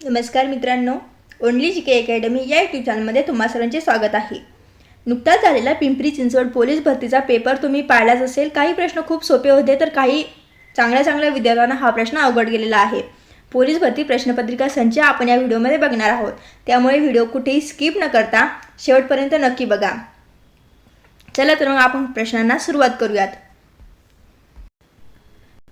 नमस्कार मित्रांनो, ओनली जी के अकॅडमी या यूट्यूब चॅनलमध्ये तुम्हा सर्वांचे स्वागत आहे. नुकताच झालेला पिंपरी चिंचवड पोलीस भरतीचा पेपर तुम्ही पाहिलाच असेल. काही प्रश्न खूप सोपे होते तर काही चांगल्या विद्यार्थ्यांना हा प्रश्न अवघड गेलेला आहे. पोलीस भरती प्रश्नपत्रिका संच आपण या व्हिडिओमध्ये बघणार आहोत. त्यामुळे व्हिडिओ कुठेही स्किप न करता शेवटपर्यंत नक्की बघा. चला तर मग आपण प्रश्नांना सुरुवात करूयात.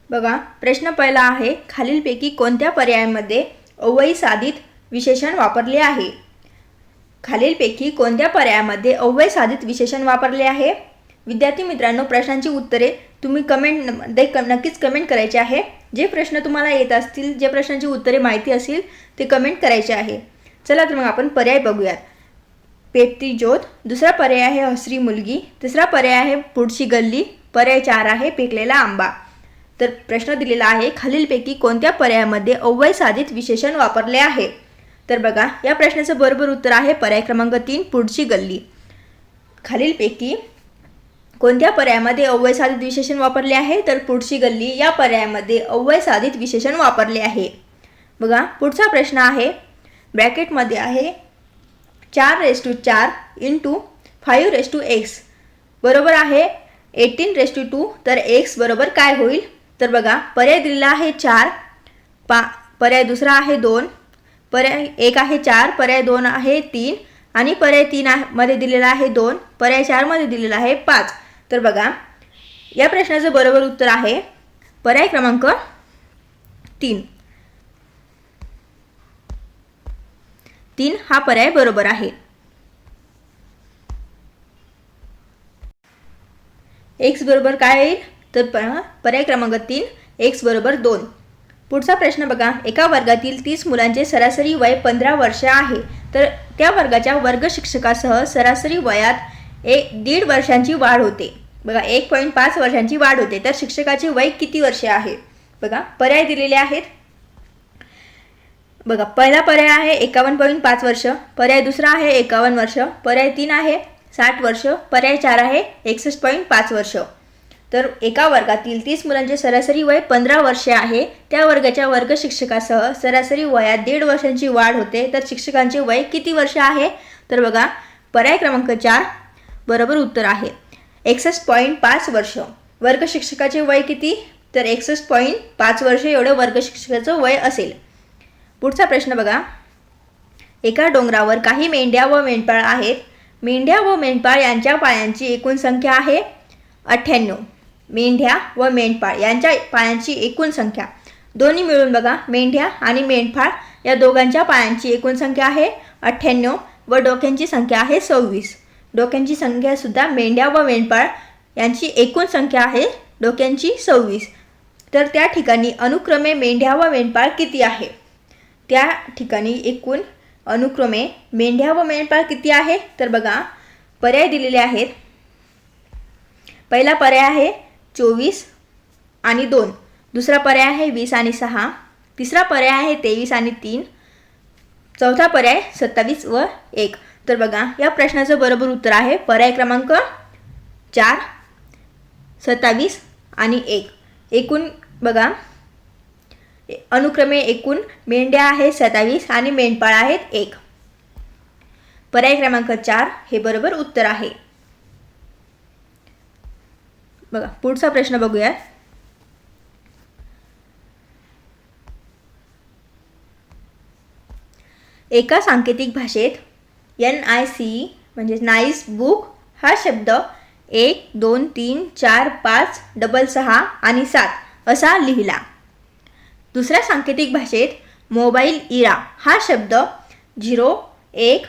बघा, प्रश्न पहिला आहे, खालीलपैकी कोणत्या पर्यायामध्ये अव्ययी साधित विशेषण वापरले आहे? खालीलपैकी कोणत्या पर्यायामध्ये अव्ययी साधित विशेषण वापरले आहे? विद्यार्थी मित्रांनो, प्रश्नांची उत्तरे तुम्ही कमेंटमध्ये नक्कीच कमेंट करायचे आहे. जे प्रश्न तुम्हाला येत असतील, जे प्रश्नांची उत्तरे माहिती असतील ते कमेंट करायचे आहे. चला तर मग आपण पर्याय बघूयात. पेटती ज्योत, दुसरा पर्याय आहे हसरी मुलगी, तिसरा पर्याय आहे पुढची गल्ली, पर्याय 4 आहे पिकलेला आंबा. तर प्रश्न दिलेला आहे, खालीलपैकी कोणत्या पर्यायामध्ये अव्ययी साधित विशेषण वापरले आहे? तर बघा, या प्रश्नाचं बरोबर उत्तर आहे पर्याय क्रमांक 3 पुढची गल्ली. खालीलपैकी कोणत्या पर्यायामध्ये अव्ययी साधित विशेषण वापरले आहे? तर पुढची गल्ली या पर्यायामध्ये अव्ययी साधित विशेषण वापरले आहे. बघा, पुढचा प्रश्न आहे, ब्रॅकेटमध्ये आहे 4:4 × 5:x बरोबर आहे 18:2. तर x बरोबर काय होईल? तर बघा, पर्याय दिलेला आहे 4, पर्याय दुसरा आहे 2, पर्याय 1 आहे 4, पर्याय 2 आहे 3 आणि पर्याय 3 मध्ये दिलेला आहे 2, पर्याय 4 मध्ये दिलेला आहे 5. तर बघा, या प्रश्नाचं बरोबर उत्तर आहे पर्याय क्रमांक 3. 3 हा पर्याय बरोबर आहे. x बरोबर काय येईल? तर पर्याय क्रमांक 3 x बरोबर 2. पुढचा प्रश्न बघा, एका वर्गातील 30 मुलांचे सरासरी वय 15 वर्ष आहे. तर त्या वर्गाच्या वर्ग शिक्षकासह सरासरी वयात 1.5 वर्षांची वाढ होते. बघा, 1.5 वर्षांची वाढ होते. तर शिक्षकाचे वय किती वर्षे आहे? बघा, पर्याय दिलेले आहेत. बघा, पहिला पर्याय आहे 51.5 वर्ष, पर्याय दुसरा आहे 51 वर्ष, पर्याय 3 आहे 60 वर्ष, पर्याय 4 आहे 61.5 वर्ष. तर एका वर्गातील 30 मुलांचे सरासरी वय 15 वर्षे आहे. त्या वर्गाच्या वर्ग शिक्षकासह सरासरी वयात 1.5 वर्षांची वाढ होते. तर शिक्षकांचे वय किती वर्ष आहे? तर बघा, पर्याय क्रमांक 4 बरोबर उत्तर आहे 61.5 वर्ष. वर्ग शिक्षकाचे वय किती? तर 61.5 वर्ष एवढं वर्ग शिक्षकाचं वय असेल. पुढचा प्रश्न बघा, एका डोंगरावर काही मेंढ्या व मेंढपाळ आहेत. मेंढ्या व मेंढपाळ यांच्या पायांची एकूण संख्या आहे 98. मेंढ्या व मेंढपाळ यांच्या पायांची एकूण संख्या दोन्ही मिळून बघा, मेंढ्या आणि मेंढपाळ या दोघांच्या पायांची एकूण संख्या आहे 98 व डोक्यांची संख्या आहे 26. डोक्यांची संख्या सुद्धा मेंढ्या व मेंढपाळ यांची एकूण संख्या आहे डोक्यांची 26. तर त्या ठिकाणी अनुक्रमे मेंढ्या व मेंढपाळ किती आहे? त्या ठिकाणी एकूण अनुक्रमे मेंढ्या व मेंढपाळ किती आहे? तर बघा, पर्याय दिलेले आहेत. पहिला पर्याय आहे 24 आणि 2, दुसरा पर्याय आहे 20 आणि 6, तिसरा पर्याय आहे 23 आणि 3, चौथा पर्याय 27 व 1. तर बघा, या प्रश्नाचं बरोबर उत्तर आहे पर्याय क्रमांक 4 27 आणि 1. एकूण बघा, अनुक्रमे एकूण मेंढ्या आहे 27 आणि मेंढपाळ आहेत 1. पर्याय क्रमांक 4 हे बरोबर उत्तर आहे. बघा, पुढचा प्रश्न बघूया. एका सांकेतिक भाषेत NIC म्हणजे नाईस बुक हा शब्द 1 2 3 4 5 6 आणि 7 असा लिहिला. दुसऱ्या सांकेतिक भाषेत मोबाईल इरा हा शब्द 0 1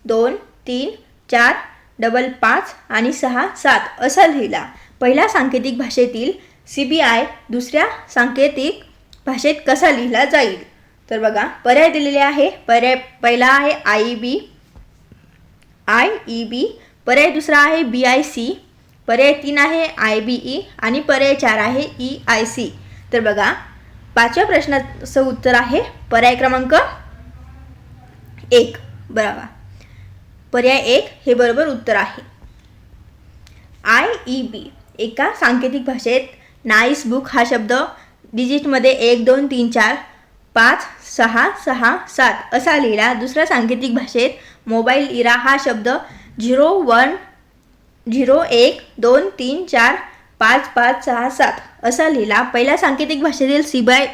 2 3 4 5 आणि 6 7 असा लिहिला. पहिल्या सांकेतिक भाषेतील CBI दुसऱ्या सांकेतिक भाषेत कसा लिहिला जाईल? तर बघा, पर्याय दिलेले आहे. पर्याय पहिला आहे IEB, पर्याय दुसरा आहे BIC, पर्याय 3 आहे IBE आणि पर्याय 4 आहे EIC. तर बघा, पाचव्या प्रश्नाचं उत्तर आहे पर्याय क्रमांक 1. बरोबर, पर्याय 1 हे बरोबर उत्तर आहे. IEB एका सांकेतिक भाषेत नाईस बुक हा शब्द डिजिटमध्ये 1 2 3 4 5 6 6 7 असा लिहिला. दुसऱ्या सांकेतिक भाषेत मोबाईल इरा हा शब्द 0 1 0 1 2 3 4 5 5 6 7 असा लिहिला. पहिल्या सांकेतिक भाषेतील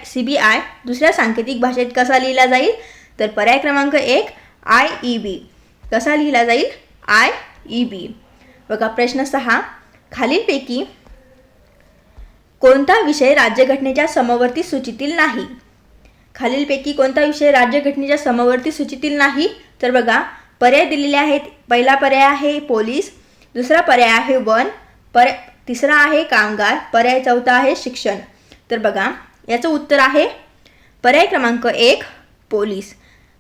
CBI दुसऱ्या सांकेतिक भाषेत कसा लिहिला जाईल? तर पर्याय क्रमांक 1 IEB. कसा लिहिला जाईल? IEB. बघा प्रश्न 6. खालीलपैकी कोणता विषय राज्यघटनेच्या समवर्ती सूचीतील नाही? खालीलपैकी कोणता विषय राज्यघटनेच्या समवर्ती सूचीतील नाही? तर बघा पर्याय दिलेले आहेत. पहिला पर्याय आहे पोलीस, दुसरा पर्याय आहे वन, तिसरा आहे कामगार, पर्याय चौथा आहे शिक्षण. तर बघा याचं उत्तर आहे पर्याय क्रमांक 1 पोलीस.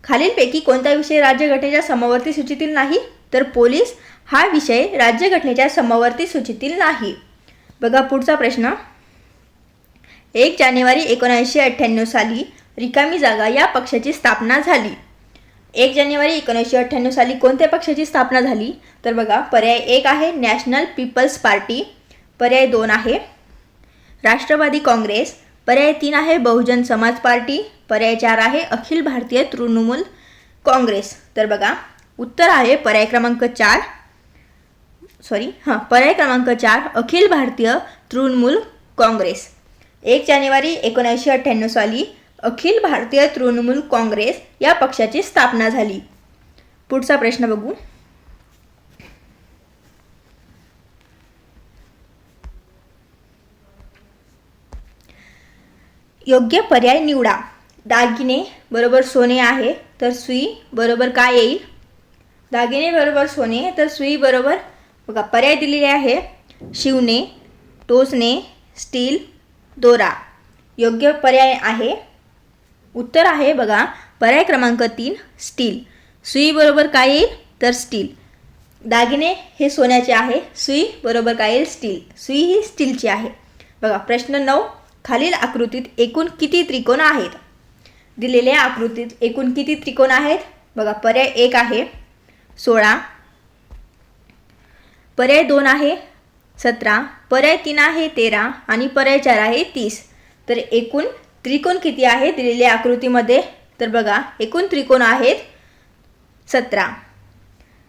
खालीलपैकी कोणता विषय राज्यघटनेच्या समवर्ती सूचीतील नाही? तर पोलीस हा विषय राज्यघटनेच्या समवर्ती सूचीतील नाही. बघा पुढचा प्रश्न. 1 जानेवारी 1998 साली रिकामी जागा या पक्षाची स्थापना झाली. 1 जानेवारी 1998 साली कोणत्या पक्षाची स्थापना झाली? तर बघा पर्याय 1 आहे नॅशनल पीपल्स पार्टी, पर्याय 2 आहे राष्ट्रवादी काँग्रेस, पर्याय 3 आहे बहुजन समाज पार्टी, पर्याय 4 आहे अखिल भारतीय तृणमूल काँग्रेस. तर बघा उत्तर आहे पर्याय क्रमांक 4 अखिल भारतीय तृणमूल काँग्रेस. 1 जानेवारी 1998 साली अखिल भारतीय तृणमूल काँग्रेस या पक्षाची स्थापना झाली. पुढचा प्रश्न बघू. योग्य पर्याय निवडा. दागिने बरोबर सोने आहे तर सुई बरोबर काय येईल? दागिने बरोबर सोने तर सुई बरोबर बघा पर्याय दिलेले आहे शिवणे, टोचणे, स्टील, दोरा. योग्य पर्याय आहे उत्तर आहे बघा पर्याय क्रमांक 3 स्टील. सुई बरोबर काय येईल? तर स्टील. दागिने हे सोन्याचे आहे, सुई बरोबर काय येईल? स्टील. सुई ही स्टीलची आहे. बघा प्रश्न 9. खालील आकृतीत एकूण किती त्रिकोण आहेत? दिलेल्या आकृतीत एकूण किती त्रिकोण आहेत? बघा पर्याय 1 आहे 16, पर्याय 2 आहे 17, पर्याय 3 आहे 13 आणि पर्याय 4 आहे 30. तर एकूण त्रिकोण किती आहे दिलेल्या आकृतीमध्ये? तर बघा एकूण त्रिकोण आहेत 17.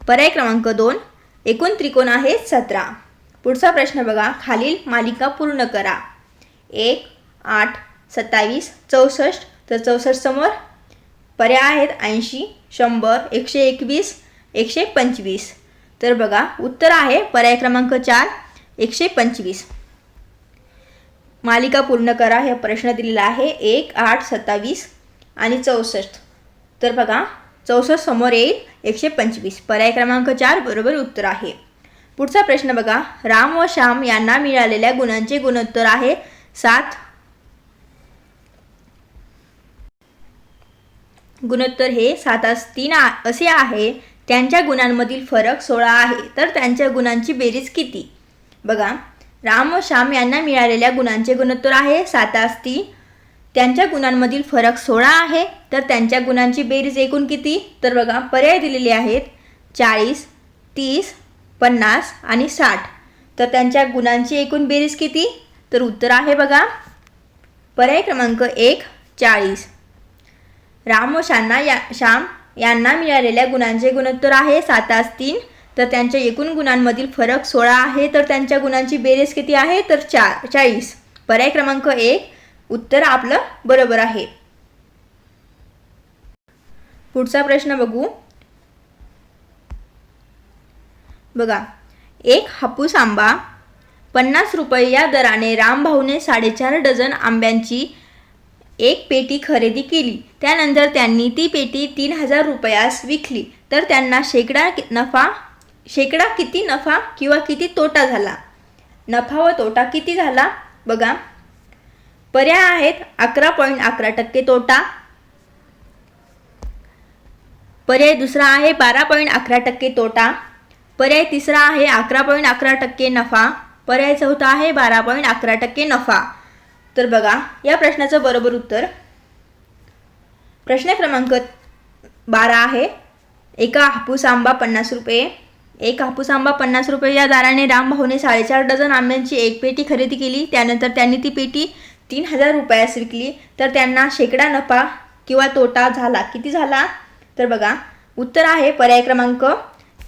पर्याय क्रमांक 2 एकूण त्रिकोण आहेत 17. पुढचा प्रश्न बघा. खालील मालिका पूर्ण करा. 1 8 27 64. तर 64 समोर पर्याय आहेत 80 100 121 125. तर बघा उत्तर आहे पर्याय क्रमांक 4 125. मालिका पूर्ण करा हे प्रश्न दिलेला आहे 1 8 27 आणि 64. तर बघा 64 समोर येईल 125. पर्याय क्रमांक 4 बरोबर उत्तर आहे. पुढचा प्रश्न बघा. राम व श्याम यांना मिळालेल्या गुणांचे गुणोत्तर आहे 7. गुणोत्तर हे 7:3 असे आहे. त्यांच्या गुणांमधील फरक 16 आहे. तर त्यांच्या गुणांची बेरीज किती? बघा राम व श्याम यांना मिळालेल्या गुणांचे गुणोत्तर आहे 7:3. त्यांच्या गुणांमधील फरक 16 आहे. तर त्यांच्या गुणांची बेरीज एकूण किती? तर बघा पर्याय दिलेले आहेत 40 30 50 आणि 60. तर त्यांच्या गुणांची एकूण बेरीज किती? तर उत्तर आहे बघा पर्याय क्रमांक 1 40. राम व श्याम यांना मिळालेल्या गुणांचे गुणोत्तर आहे 7:3. तर त्यांच्या एकूण गुणांमधील फरक 16 आहे. तर त्यांच्या गुणांची बेरीज किती आहे? तर 40. पर्याय क्रमांक 1 उत्तर आपलं बरोबर आहे. पुढचा प्रश्न बघू. बघा एक हापूस आंबा 50 रुपये या दराने रामभाऊने 4.5 डझन आंब्यांची एक पेटी खरेदी केली. त्यानंतर त्यांनी ती पेटी 3000 रुपयास विकली. तर त्यांना शेकडा किती नफा किंवा किती तोटा झाला? नफा व तोटा किती झाला? बघा पर्याय आहेत 11.11% तोटा, पर्याय दुसरा आहे 12.11% तोटा, पर्याय तिसरा आहे 11.11% नफा, पर्याय चौथा आहे 12.11% नफा. तर बघा या प्रश्नाचं बरोबर उत्तर प्रश्न क्रमांक 12 आहे. एक हापूस आंबा 50 रुपये या दराने रामभाऊने 4.5 डझन आंब्यांची एक पेटी खरेदी केली. त्यानंतर त्यांनी ती पेटी 3,000 रुपयास विकली तर त्यांना शेकडा नफा किंवा तोटा झाला. किती झाला? तर बघा उत्तर आहे पर्याय क्रमांक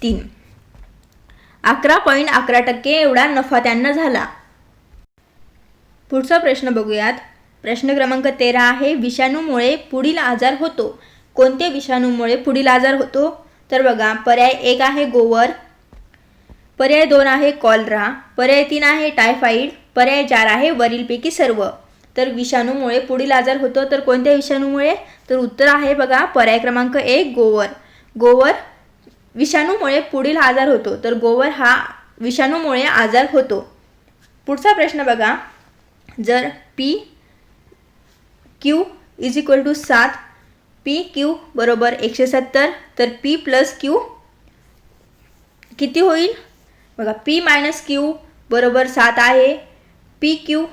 3. 11.11% एवढा नफा त्यांना झाला. पुढचा प्रश्न बघूयात. प्रश्न क्रमांक 13 आहे विषाणूमुळे पुढील आजार होतो. कोणत्या विषाणूमुळे पुढील आजार होतो? तर बघा पर्याय 1 आहे गोवर, पर्याय 2 आहे कॉलरा, पर्याय 3 आहे टायफॉइड, पर्याय 4 आहे वरीलपैकी सर्व. तर विषाणूमुळे पुढील आजार होतो तर कोणत्या विषाणूमुळे? तर उत्तर आहे बघा पर्याय क्रमांक 1 गोवर. गोवर विषाणूमुळे पुढील आजार होतो तर गोवर हा विषाणूमुळे आजार होतो. पुढचा प्रश्न बघा. जर P Q is equal to 7, P Q बरोबर 170 तर पी प्लस क्यू किती होईल? बघा पी मायनस क्यू बरोबर 7 आहे, पी क्यू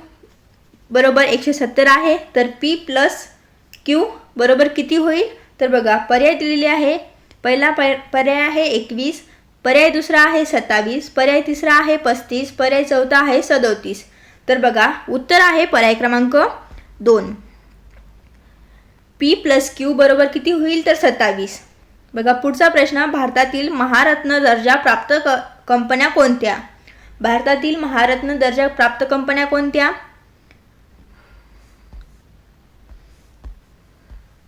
बरोबर 170 आहे तर पी प्लस क्यू बरोबर किती होईल? तर बघा पर्याय दिलेले आहे. पहिला पर्याय आहे 21, पर्याय दुसरा आहे 27, पर्याय तिसरा आहे 35, पर्याय चौथा आहे 37. तर बघा उत्तर आहे पर्याय क्रमांक 2. पी प्लस क्यू बरोबर किती होईल? तर 27. बघा पुढचा प्रश्न. भारतातील महारत्न दर्जा प्राप्त कंपन्या कोणत्या? भारतातील महारत्न दर्जा प्राप्त कंपन्या कोणत्या?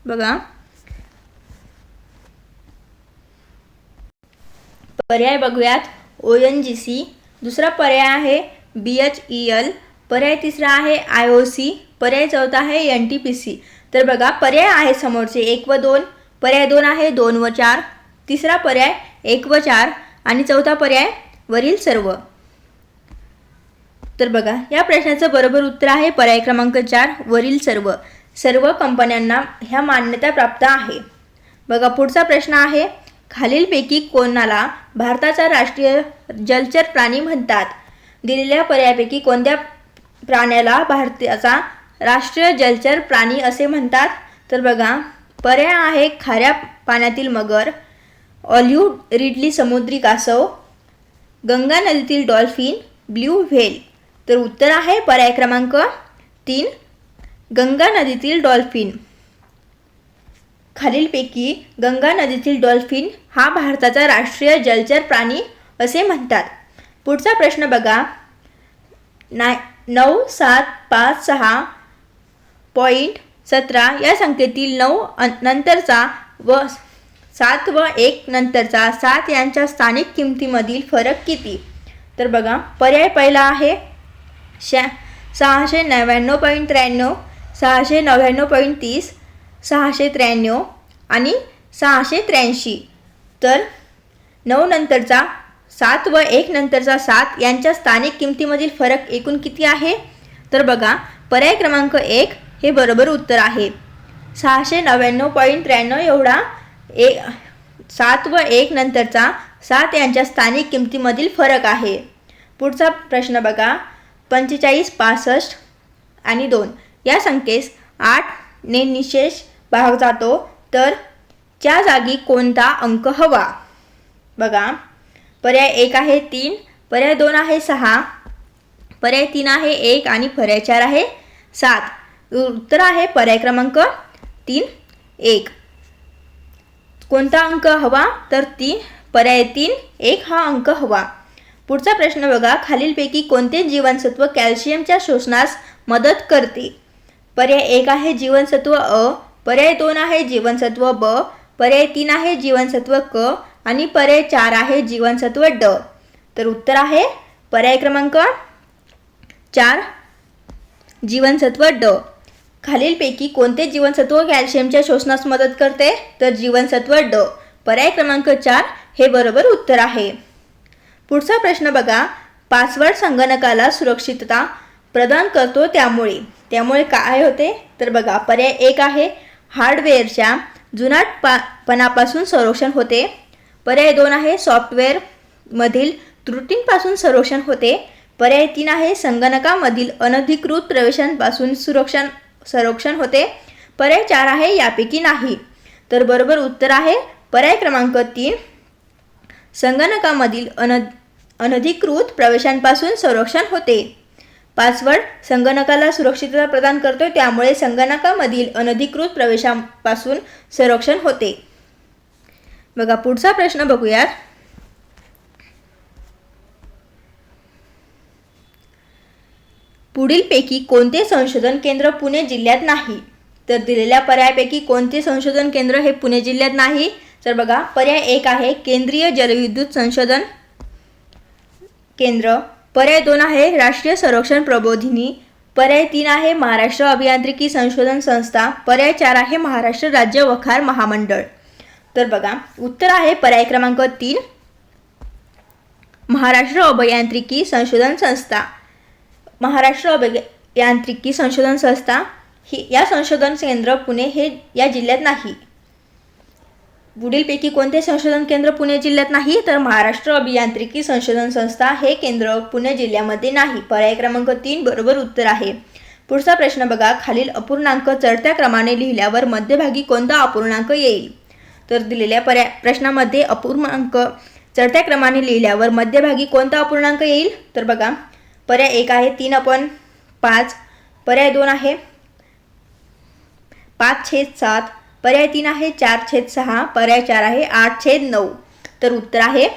बघा पर्याय बघूयात. ONGC, दुसरा पर्याय आहे BHEL, पर्याय तिसरा आहे IOC, पर्याय चौथा आहे NTPC. तर बघा पर्याय आहे समोरचे 1 व 2, पर्याय 2 आहे 2 व 4, तिसरा पर्याय 1 व 4 आणि चौथा पर्याय वरील सर्व. तर बघा या प्रश्नाचं बरोबर उत्तर आहे पर्याय क्रमांक 4 वरील सर्व. सर्व कंपन्यांना ह्या मान्यता प्राप्त आहे. बघा पुढचा प्रश्न आहे. खालीलपैकी कोणाला भारताचा राष्ट्रीय जलचर प्राणी म्हणतात? दिलेल्या पर्यायापैकी कोणत्या प्राण्याला भारताचा राष्ट्रीय जलचर प्राणी असे म्हणतात? तर बघा पर्याय आहे खाऱ्या पाण्यातील मगर, ऑलिव्ह रिडली समुद्री कासव, गंगा नदीतील डॉल्फिन, ब्ल्यू व्हेल. तर उत्तर आहे पर्याय क्रमांक 3 गंगा नदीतील डॉल्फिन. खालीलपैकी गंगा नदीतील डॉल्फिन हा भारताचा राष्ट्रीय जलचर प्राणी असे म्हणतात. पुढचा प्रश्न बघा. 9756.17 या संख्येतील 9 नंतरचा व 7 व 1 नंतरचा 7 यांच्या स्थानिक किमतीमधील फरक किती? तर बघा पर्याय पहिला आहे 699.93, 699.30, 693 आणि 683. तर 9 नंतरचा 7 व 1 नंतरचा 7 यांच्या स्थानिक किमतीमधील फरक एकूण किती आहे? तर बघा पर्याय क्रमांक 1 हे बरोबर उत्तर आहे. 699.93 एवढा 7 व 1 नंतरचा 7 यांच्या स्थानिक किमतीमधील फरक आहे. पुढचा प्रश्न बघा. 45, 65 आणि 2 या संख्येस 8 ने निशेष भाग जातो तर च्या जागी कोणता अंक हवा? बघा पर्याय 1 आहे 3, पर्याय 2 आहे 6, पर्याय 3 आहे 1 आणि पर्याय 4 आहे 7. उत्तर आहे पर्याय क्रमांक 3 1. कोणता अंक हवा? तर पर्याय 3 1 हा अंक हवा. पुढचा प्रश्न बघा. खालीलपैकी कोणते जीवनसत्व कॅल्शियमच्या शोषणास मदत करते? पर्याय 1 आहे जीवनसत्व अ, पर्याय 2 आहे जीवनसत्व ब, पर्याय 3 आहे जीवनसत्व क आणि पर्याय 4 आहे जीवनसत्व ड. तर उत्तर आहे पर्याय क्रमांक 4 जीवनसत्व ड. खालीलपैकी कोणते जीवनसत्व कॅल्शियमच्या शोषणास मदत करते? तर जीवनसत्व ड. पर्याय क्रमांक 4 हे बरोबर उत्तर आहे. पुढचा प्रश्न बघा. पासवर्ड संगणकाला सुरक्षितता प्रदान करतो त्यामुळे काय होते? तर बघा पर्याय 1 आहे हार्डवेअरच्या जुनाटपणापासून संरक्षण होते, पर्याय 2 आहे सॉफ्टवेअर मधील त्रुटींपासून संरक्षण होते, पर्याय 3 आहे संगणकामधील अनधिकृत प्रवेशांपासून संरक्षण होते, पर्याय 4 आहे यापैकी नाही. तर बरोबर उत्तर आहे पर्याय क्रमांक 3 संगणकामधील अनधिकृत प्रवेशांपासून संरक्षण होते. पासवर्ड संगणकाला सुरक्षितता प्रदान करतो, त्यामुळे संगणकामधील अनधिकृत प्रवेशापासून संरक्षण होते. बघा पुढचा प्रश्न बघूयात. पुढीलपैकी कोणते संशोधन केंद्र पुणे जिल्ह्यात नाही? तर दिलेल्या पर्यायापैकी कोणते संशोधन केंद्र हे पुणे जिल्ह्यात नाही? तर बघा पर्याय 1 आहे केंद्रीय जलविद्युत संशोधन केंद्र, पर्याय 2 आहे राष्ट्रीय संरक्षण प्रबोधिनी, पर्याय 3 आहे महाराष्ट्र अभियांत्रिकी संशोधन संस्था, पर्याय 4 आहे महाराष्ट्र राज्य वखार महामंडळ. तर बघा उत्तर आहे पर्याय क्रमांक 3 महाराष्ट्र अभियांत्रिकी संशोधन संस्था. महाराष्ट्र अभियांत्रिकी संशोधन संस्था ही या संशोधन केंद्र पुणे हे या जिल्ह्यात नाही. पुढीलपैकी कोणते संशोधन केंद्र पुणे जिल्ह्यात नाही? तर महाराष्ट्र अभियांत्रिकी संशोधन संस्था हे केंद्र पुणे जिल्ह्यामध्ये नाही. पर्याय क्रमांक 3 बरोबर उत्तर आहे. पुढचा प्रश्न बघा. खालील अपूर्णांक चढत्या क्रमाने लिहिल्यावर मध्यभागी कोणता अपूर्णांक येईल? तर दिलेल्या प्रश्नामध्ये अपूर्णांक चढत्या क्रमाने लिहिल्यावर मध्यभागी कोणता अपूर्णांक येईल? तर बघा पर्याय 1 आहे 3/5, पर्याय 2 आहे 5/7, पर्याय 3 आहे 4/6, पर्याय 4 आहे 8/9. तर उत्तर आहे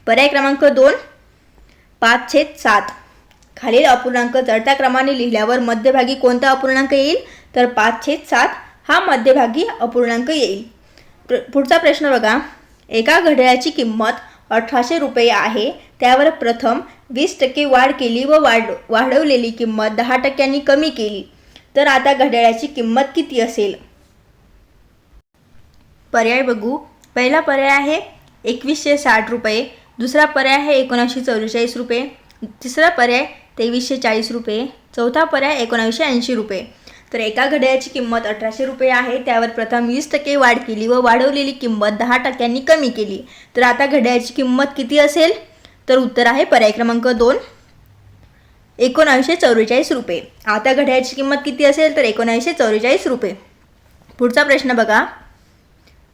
पर्याय क्रमांक 2 5/7. खालील अपूर्णांक चढत्या क्रमाने लिहिल्यावर मध्यभागी कोणता अपूर्णांक येईल? तर 5/7 हा मध्यभागी अपूर्णांक येईल. पुढचा प्रश्न बघा. एका घड्याळाची किंमत 1800 रुपये आहे, त्यावर प्रथम 20% वाढ केली व वाढवलेली किंमत 10% कमी केली, तर आता घड्याळाची किंमत किती असेल? पर्याय बघू. पहिला पर्याय आहे 2160 रुपये, दुसरा पर्याय आहे 1944 रुपये, तिसरा पर्याय 2340 रुपये, चौथा पर्याय 1980 रुपये. तर एका घड्याळाची किंमत 1800 रुपये आहे, त्यावर प्रथम 20% वाढ केली व वाढवलेली किंमत 10% कमी केली, तर आता घड्याळाची किंमत किती असेल? तर उत्तर आहे पर्याय क्रमांक 2 1944 रुपये. आता घड्याळाची किंमत किती असेल? तर 1944 रुपये. पुढचा प्रश्न बघा.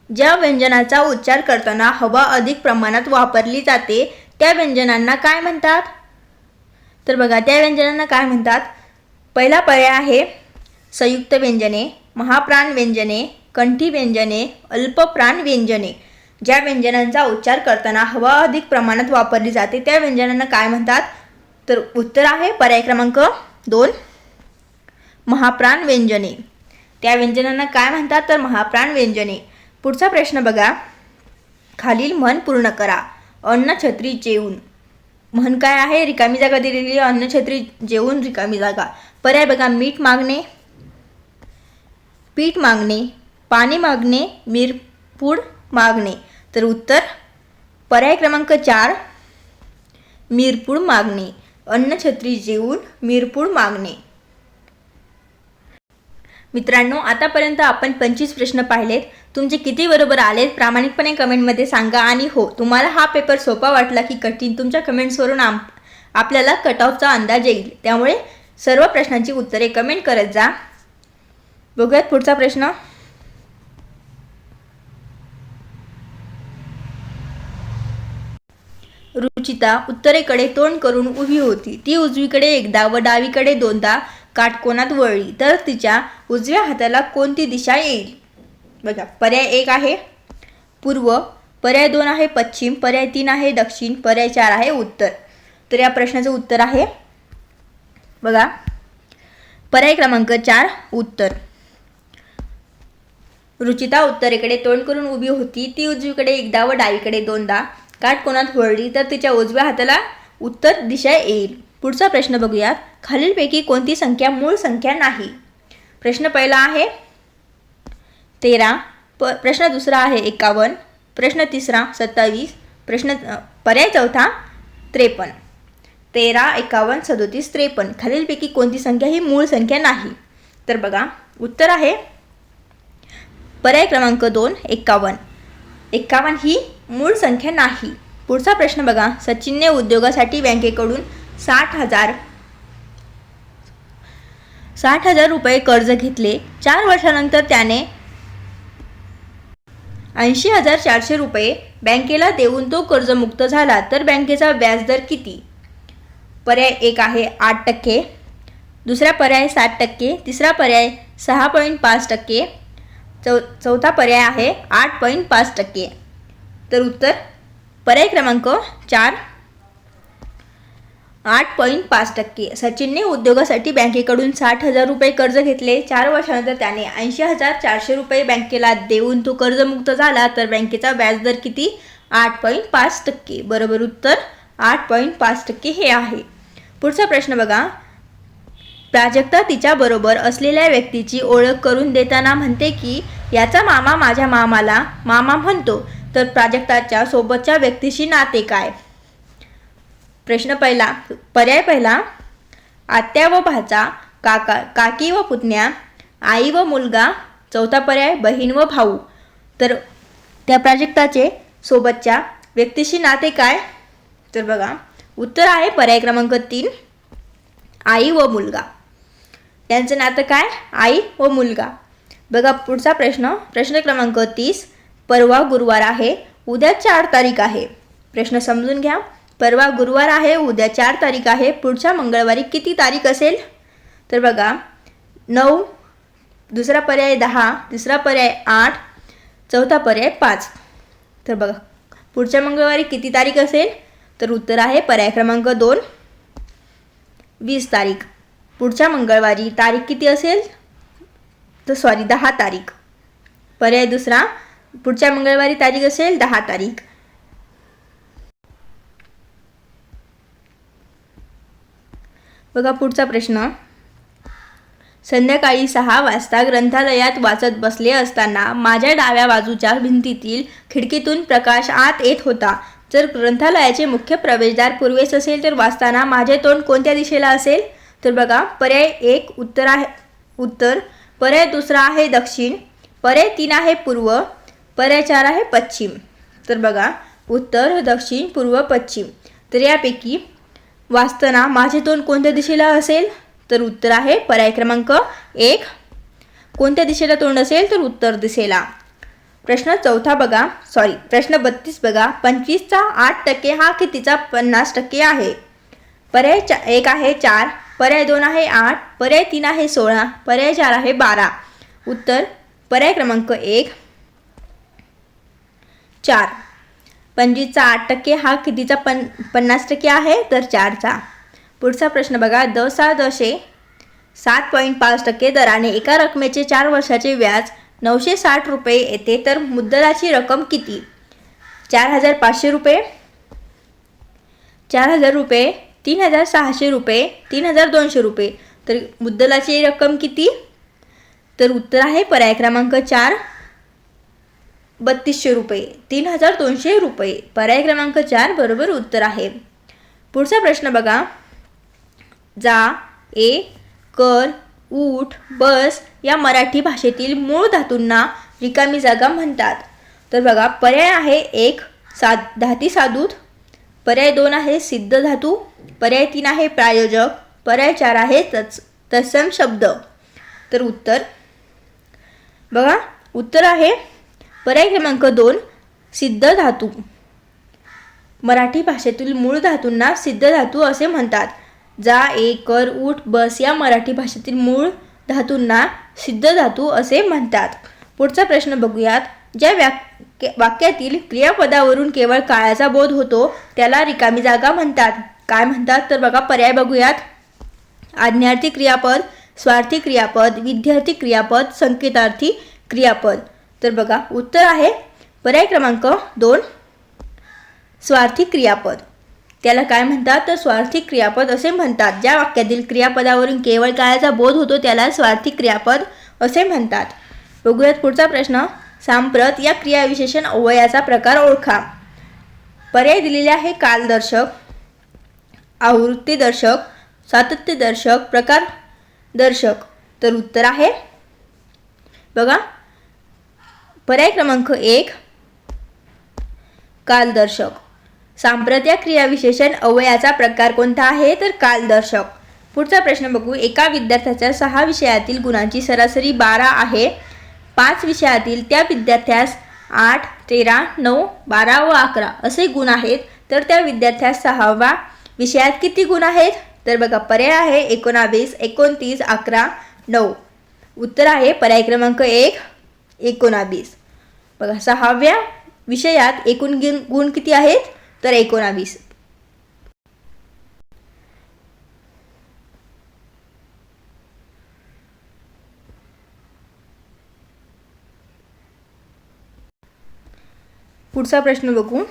ज्या व्यंजनाचा उच्चार करताना हवा अधिक प्रमाणात वापरली जाते त्या व्यंजनांना काय म्हणतात? तर बघा त्या व्यंजनांना काय म्हणतात? पहिला पर्याय आहे संयुक्त व्यंजने, महाप्राण व्यंजने, कंठी व्यंजने, अल्पप्राण व्यंजने. ज्या व्यंजनांचा उच्चार करताना हवा अधिक प्रमाणात वापरली जाते त्या व्यंजनांना काय म्हणतात? तर उत्तर आहे पर्याय क्रमांक 2 महाप्राण व्यंजने. त्या व्यंजनांना काय म्हणतात? तर महाप्राण व्यंजने. पुढचा प्रश्न बघा. खालील म्हण पूर्ण करा. अन्न छत्री जेवून. म्हण काय आहे? रिकामी जागा दिलेली आहे. अन्न छत्री जेवून रिकामी जागा. पर्याय बघा. मीठ मागणे, पीठ मागणे, पाणी मागणे, मिरपूड मागणे. तर उत्तर पर्याय क्रमांक 4 मिरपूड मागणे. अन्न छत्री जेवून मिरपूड मागणे. मित्रांनो आतापर्यंत आपण 25 प्रश्न पाहिलेत. तुमचे किती बरोबर आलेत प्रामाणिकपणे कमेंटमध्ये सांगा. आणि हो तुम्हाला हा पेपर सोपा वाटला की कठीण तुमच्या कमेंट्सवरून आपल्याला कट ऑफचा अंदाज येईल. त्यामुळे सर्व प्रश्नांची उत्तरे कमेंट करत जा. बघूयात पुढचा प्रश्न. रुचिता उत्तरेकडे तोंड करून उभी होती. ती उजवीकडे एकदा व डावीकडे दोनदा काटकोनात वळली तर तिच्या उजव्या हाताला कोणती दिशा येईल? बघा पर्याय 1 आहे पूर्व, पर्याय 2 आहे पश्चिम, पर्याय 3 आहे दक्षिण, पर्याय 4 आहे उत्तर. तर या प्रश्नाचं उत्तर आहे बघा पर्याय क्रमांक 4 उत्तर. रुचिता उत्तरेकडे तोंड करून उभी होती. ती उजवीकडे एकदा व डावीकडे दोनदा काटकोनात वळली तर तिच्या उजव्या हाताला उत्तर दिशा येईल. पुढचा प्रश्न बघूयात. खालीलपैकी कोणती संख्या मूळ संख्या नाही? प्रश्न पहिला आहे 13, प्रश्न दुसरा आहे 51, प्रश्न तिसरा 27, पर्याय चौथा 53. 13, 51, 37, 53 खालीलपैकी कोणती संख्या ही मूळ संख्या नाही? तर बघा उत्तर आहे पर्याय क्रमांक 2 51. 51 ही मूळ संख्या नाही. पुढचा प्रश्न बघा. सचिनने उद्योगासाठी बँकेकडून 60,000 रुपये कर्ज घेतले. 4 वर्षानंतर त्याने 80,400 रुपये बँकेला देऊन तो कर्जमुक्त झाला तर बँकेचा व्याजदर किती? पर्याय 1 आहे 8%, दुसरा पर्याय 7%, तिसरा पर्याय 6.5%, चौथा पर्याय आहे 8.5%. तर उत्तर पर्याय क्रमांक 4 8.5%. सचिनने उद्योगासाठी बँकेकडून 60,000 रुपये कर्ज घेतले. 4 वर्षानंतर त्याने 80,400 रुपये बँकेला देऊन तो कर्जमुक्त झाला. तर बँकेचा व्याजदर किती? 8.5%. बरोबर उत्तर 8.5% हे आहे. पुढचा प्रश्न बघा. प्राजक्ता तिच्याबरोबर असलेल्या व्यक्तीची ओळख करून देताना म्हणते की याचा मामा माझ्या मामाला मामा म्हणतो. तर प्राजक्ताच्या सोबतच्या व्यक्तीशी नाते काय? प्रश्न पहिला, पर्याय पहिला आत्या व भाचा, काकी व पुतण्या, आई व मुलगा, चौथा पर्याय बहीण व भाऊ. तर त्या प्राजक्ताचे सोबतच्या व्यक्तीशी नाते काय? तर बघा उत्तर आहे पर्याय क्रमांक 3 आई व मुलगा. त्यांचं नातं काय? आई व मुलगा. बघा पुढचा प्रश्न, प्रश्न क्रमांक 30. परवा गुरुवार आहे, उद्या 4 तारीख आहे. प्रश्न समजून घ्या. परवा गुरुवार आहे, उद्या 4 तारीख आहे. पुढच्या मंगळवारी किती तारीख असेल? तर बघा 9, दुसरा पर्याय 10, तिसरा पर्याय 8, चौथा पर्याय 5. तर बघा पुढच्या मंगळवारी किती तारीख असेल? तर उत्तर आहे पर्याय क्रमांक 2 20 तारीख. पुढच्या मंगळवारी तारीख किती असेल? तर 10 तारीख. पर्याय दुसरा, पुढच्या मंगळवारी तारीख असेल 10 तारीख. बघा पुढचा प्रश्न. संध्याकाळी 6 वाजता ग्रंथालयात वाचत बसले असताना माझ्या डाव्या बाजूच्या भिंतीतील खिडकीतून प्रकाश आत येत होता. जर ग्रंथालयाचे मुख्य प्रवेशद्वार पूर्वेस असेल तर वाचताना माझे तोंड कोणत्या दिशेला असेल? तर बघा पर्याय 1 उत्तर आहे उत्तर, पर्याय दुसरा आहे दक्षिण, पर्याय 3 आहे पूर्व, पर्याय 4 आहे पश्चिम. तर बघा उत्तर दक्षिण, पूर्व, पश्चिम. तर यापैकी वाचताना माझे तोंड कोणत्या दिशेला असेल? तर उत्तर आहे पर्याय क्रमांक 1. कोणत्या दिशेला तोंड असेल? तर उत्तर दिशेला. प्रश्न चौथा बघा, प्रश्न 32 बघा. 25चा 8% हा कितीचा 50% आहे? पर्याय 1 आहे 4, पर्याय 2 आहे 8, पर्याय 3 आहे 16, पर्याय 4 आहे 12. उत्तर पर्याय क्रमांक 1 4. 25चा 8% हा कितीचा 50% आहे? तर 4चा. पुढचा प्रश्न बघा. 7.5% दराने एका रकमेचे 4 वर्षाचे व्याज 960 रुपये येते. तर मुद्दलाची रक्कम किती? 4,500 रुपये, 4,000 रुपये, 3,600 रुपये, 3,200 रुपये. तर मुद्दलाची रक्कम किती? तर उत्तर आहे पर्याय क्रमांक 4 3,200 रुपये, 3,200 रुपये. पर्याय क्रमांक 4 बरोबर उत्तर आहे. पुढचा प्रश्न बघा. जा, ए, कर, उठ, बस या मराठी भाषेतील मूळ धातूंना रिकामी जागा म्हणतात. तर बघा पर्याय आहे 1 धाती साधूत, पर्याय 2 आहे सिद्ध धातू, पर्याय 3 आहे प्रायोजक, पर्याय 4 आहे तत्सम शब्द. तर उत्तर बघा उत्तर आहे पर्याय क्रमांक 2 सिद्ध धातू. मराठी भाषेतील मूळ धातूंना सिद्ध धातू असे म्हणतात. जा, ए, कर, उठ, बस या मराठी भाषेतील मूळ धातूंना सिद्ध धातू असे म्हणतात. पुढचा प्रश्न बघूयात. ज्या वाक्यातील क्रियापदावरून केवळ काळाचा बोध होतो त्याला रिकामी जागा म्हणतात. काय म्हणतात? तर बघा पर्याय बघूयात. आज्ञार्थी क्रियापद, स्वार्थी क्रियापद, विद्यार्थी क्रियापद, संकेतार्थी क्रियापद. तर बघा उत्तर आहे पर्याय क्रमांक 2 स्वार्थी क्रियापद. त्याला काय म्हणतात? तर स्वार्थी क्रियापद असे म्हणतात. ज्या वाक्यातील क्रियापदावरून केवळ काळाचा बोध होतो त्याला स्वार्थी क्रियापद असे म्हणतात. बघूयात पुढचा प्रश्न. सांप्रत या क्रियाविशेषण अव्ययाचा प्रकार ओळखा. पर्याय दिलेले आहे कालदर्शक, आवृत्तीदर्शक, सातत्यदर्शक, प्रकारदर्शक. तर उत्तर आहे बघा पर्याय क्रमांक 1 कालदर्शक. सांप्रत या क्रियाविशेषण अव्ययाचा प्रकार कोणता आहे? तर कालदर्शक. पुढचा प्रश्न बघू. एका विद्यार्थ्याच्या 6 विषयातील गुणांची सरासरी 12 आहे. 5 विषयातील त्या विद्यार्थ्यास 8, 13, 9, 12 व 11 असे गुण आहेत. तर त्या विद्यार्थ्यास 6व्या विषयात किती गुण आहेत? तर बघा पर्याय आहे 19, 29, 11, 9. उत्तर आहे पर्याय क्रमांक 1, 19. बघा 6व्या विषयात एकूण गुण किती आहेत? तर 19. पुढचा प्रश्न बघू.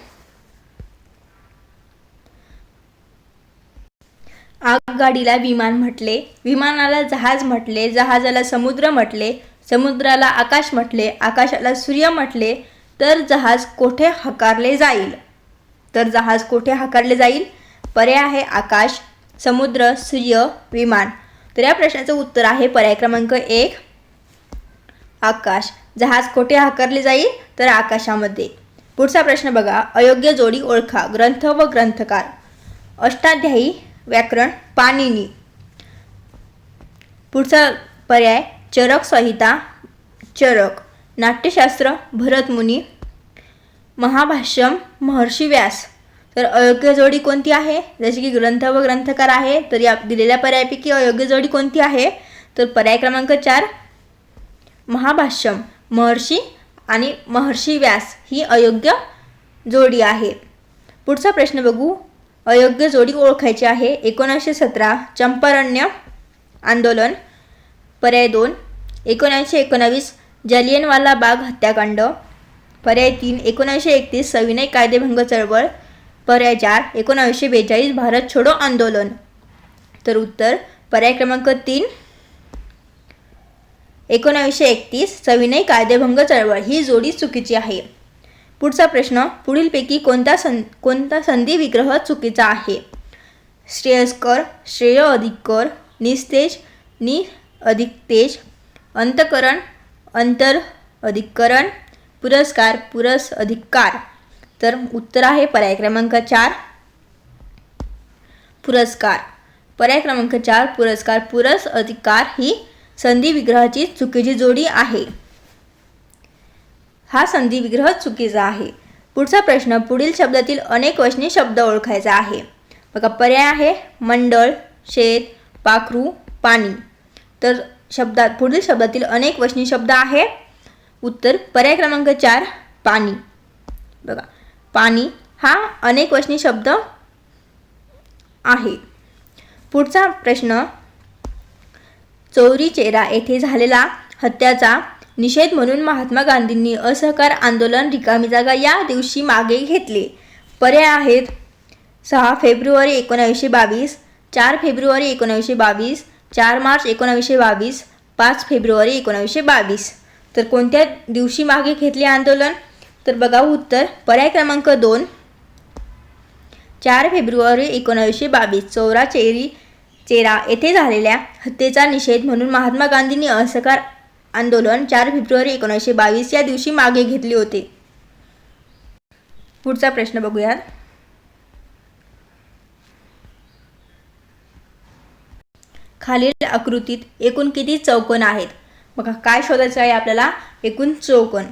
आगगाडीला विमान म्हटले, विमानाला जहाज म्हटले, जहाजाला समुद्र म्हटले, समुद्राला आकाश म्हटले, आकाशाला सूर्य म्हटले, तर जहाज कोठे हकारले जाईल? तर जहाज कोठे हकारले जाईल? पर्याय आहे आकाश, समुद्र, सूर्य, विमान. तर या प्रश्नाचं उत्तर आहे पर्याय क्रमांक 1, आकाश. जहाज कोठे हकारले जाईल? तर आकाशामध्ये. पुढचा प्रश्न बघा. अयोग्य जोडी ओळखा. ग्रंथ व ग्रंथकार. अष्टाध्यायी व्याकरण पाणिनी. पुढचा पर्याय चरक संहिता चरक. नाट्यशास्त्र भरतमुनी. महाभाष्यम महर्षी व्यास. तर अयोग्य जोडी कोणती आहे? जसे की ग्रंथ व ग्रंथकार आहे, तर या दिलेल्या पर्यायापैकी अयोग्य जोडी कोणती आहे? तर पर्याय क्रमांक 4 महाभाष्यम. महर्षी आणि महर्षी व्यास ही अयोग्य जोडी आहे. पुढचा प्रश्न बघू. अयोग्य जोडी ओळखायची आहे. 1917 चंपारण्य आंदोलन. पर्याय 2 1919 जालियनवाला बाग हत्याकांड. पर्याय 3 1931 सविनय कायदेभंग चळवळ. पर्याय 4 1942 भारत छोडो आंदोलन. तर उत्तर पर्याय क्रमांक 3 1931 सविनय कायदेभंग चळवळ ही जोडी चुकीची आहे. पुढचा प्रश्न. पुढीलपैकी कोणता संधी विग्रह चुकीचा आहे? श्रेयस्कर, श्रेय अधिक कर, निस्तेज, नि अधिक तेज, अंतकरण, अंतर अधिक करण, पुरस्कार, पुरस अधिक कार. तर उत्तर आहे पर्याय क्रमांक 4 पुरस्कार. पर्याय क्रमांक 4 पुरस्कार. पुरस अधिक कार ही संधी विग्रहाची चुकीची जोडी आहे. हा संधी विग्रह चुकीचा आहे. पुढचा प्रश्न. पुढील शब्दातील अनेक वचनी शब्द ओळखायचा आहे. बघा पर्याय आहे मंडळ, शेत, पाखरू, पाणी. तर पुढील शब्दातील अनेक वचनी शब्द आहे. उत्तर पर्याय क्रमांक 4 पाणी. बघा पाणी हा अनेक वचनी शब्द आहे. पुढचा प्रश्न. चौरी चेरा येथे झालेला हत्याचा निषेध म्हणून महात्मा गांधींनी असहकार आंदोलन रिकामी जागा या दिवशी मागे घेतले. पर्याय आहेत 6 फेब्रुवारी 1922, 4 फेब्रुवारी 1922, 4 मार्च 1922, 5 फेब्रुवारी 1922. तर कोणत्या दिवशी मागे घेतले आंदोलन? तर बघा उत्तर पर्याय क्रमांक 2 4 फेब्रुवारी 1922. चेरा येथे झालेल्या हत्येचा निषेध म्हणून महात्मा गांधींनी असहकार आंदोलन 4 फेब्रुवारी 1922 या दिवशी मागे घेतले होते. पुढचा प्रश्न बघूयात. खालील आकृतीत एकूण किती चौकोन आहेत? बघा काय शोधायचं आहे आपल्याला? एकूण चौकोन.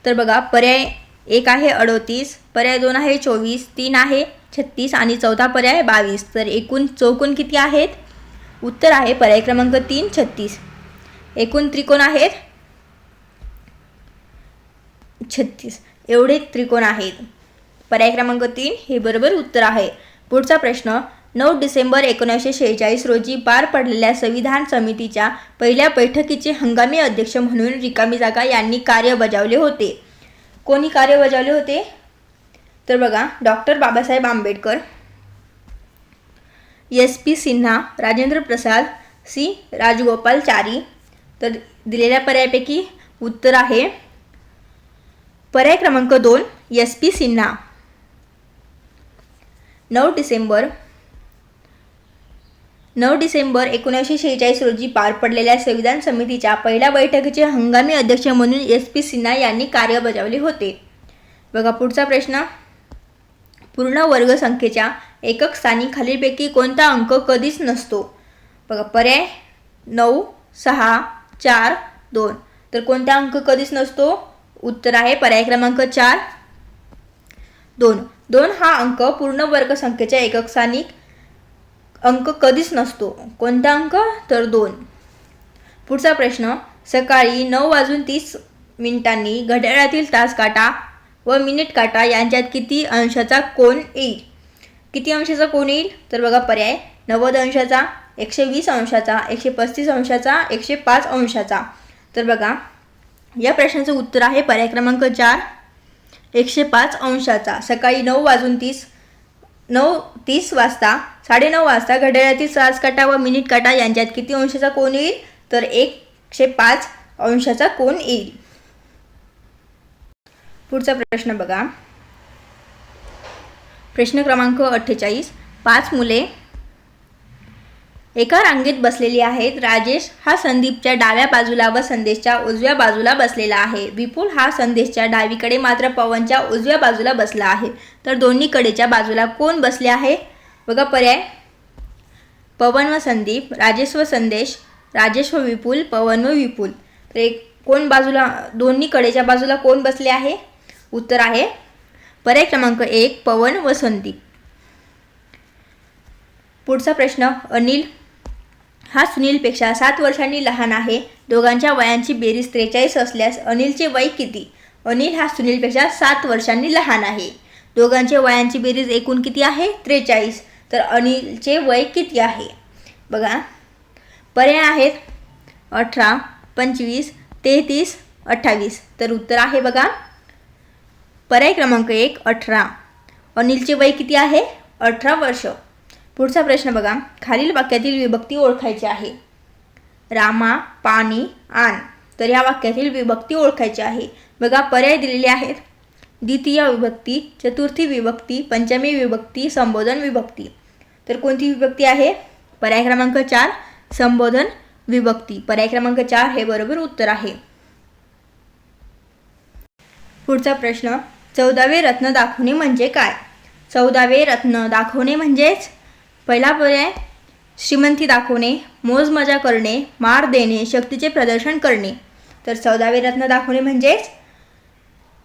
तर बघा पर्याय 1 आहे 38, पर्याय 2 आहे 24, 3 आहे 36 आणि चौथा पर्याय 22. तर एकूण चौकोन किती आहेत? उत्तर आहे पर्याय क्रमांक 3 36. एकूण त्रिकोण आहेत 36. एवढे त्रिकोण आहेत. पर्याय क्रमांक 3 हे बरोबर उत्तर आहे. पुढचा प्रश्न. 9 डिसेंबर 1946 रोजी पार पडलेल्या संविधान समितीच्या पहिल्या बैठकीचे हंगामी अध्यक्ष म्हणून रिकामी जागा यांनी कार्य बजावले होते. कोणी कार्य बजावले होते? तर बघा doctor Babasaheb Ambedkar, SP Sinha, Rajendra Prasad, C Rajagopalachari. तर दिलेल्या पर्यायापैकी उत्तर आहे पर्याय क्रमांक 2 SP सिन्हा. 9 डिसेंबर 1946 रोजी पार पडलेल्या संविधान समितीच्या पहिल्या बैठकीचे हंगामी अध्यक्ष म्हणून SP सिन्हा यांनी कार्य बजावले होते. बघा पुढचा प्रश्न. पूर्ण वर्गसंख्येच्या एकक स्थानी खालीलपैकी कोणता अंक कधीच नसतो? बघा पर्याय 9, 6, 4, 2. तर कोणता अंक कधीच नसतो? उत्तर आहे पर्याय क्रमांक 4 2. 2 हा अंक पूर्ण वर्गसंख्येच्या एकक स्थानी अंक कधीच नसतो. कोणता अंक? तर 2. पुढचा प्रश्न, सकाळी 9:30 घड्याळातील तास काटा व मिनिट काटा यांच्यात किती अंशाचा कोन येईल? किती अंशाचा कोन येईल? तर बघा पर्याय 90 अंशाचा, 120 अंशाचा, 135 अंशाचा, 105 अंशाचा. तर बघा या प्रश्नाचं उत्तर आहे पर्याय क्रमांक 4, 105 अंशाचा. सकाळी 9:30 वाजता 9:30 वाजता घड्याळातील तास काटा व मिनिट काटा यांच्यात किती अंशाचा कोन येईल? तर 105 अंशाचा कोन येईल. पुढचा प्रश्न बघा, प्रश्न क्रमांक 48. 5 मुले एका रांगेत बसलेली आहेत. राजेश हा संदीपच्या डाव्या बाजूला व संदेशच्या उजव्या बाजूला बसलेला आहे. विपुल हा संदेशच्या डावीकडे मात्र पवनच्या उजव्या बाजूला बसला आहे. तर दोन्ही कडेच्या बाजूला कोण बसले आहे? बघा पर्याय, पवन व संदीप, राजेश व संदेश, राजेश व विपुल, पवन व विपुल. तर कोण बाजूला, दोन्ही कडेच्या बाजूला कोण बसले आहे? उत्तर आहे पर्याय क्रमांक 1, पवन व संदीप. पुढचा प्रश्न, अनिल हा सुनीलपेक्षा 7 वर्षांनी लहान आहे. दोघांच्या वयांची बेरीज 43 असल्यास अनिलचे वय किती? अनिल हा सुनीलपेक्षा 7 वर्षांनी लहान आहे. दोघांच्या वयांची बेरीज एकूण किती आहे? 43. तर अनिलचे वय किती आहे? बघा पर्याय आहेत 18, 25, 33, 28. तर उत्तर आहे बघा पर्याय क्रमांक 1, 18. अनिलचे वय किती आहे? 18 वर्ष. पुढचा प्रश्न बघा, खालील वाक्यातील विभक्ती ओळखायची आहे. रामा, पाणी, आण. तर या वाक्यातील विभक्ती ओळखायची आहे. बघा पर्याय दिलेले आहेत. द्वितीय विभक्ती, चतुर्थी विभक्ती, पंचमी विभक्ती, संबोधन विभक्ती. तर कोणती विभक्ती आहे? पर्याय क्रमांक 4, संबोधन विभक्ती. पर्याय क्रमांक 4 हे बरोबर उत्तर आहे. पुढचा प्रश्न, 14वे रत्न दाखवणे म्हणजे काय? 14वे रत्न दाखवणे म्हणजेच पहिला पर्याय श्रीमंती दाखवणे, मोजमजा करणे, मार देणे, शक्तीचे प्रदर्शन करणे. तर 14वे रत्न दाखवणे म्हणजेच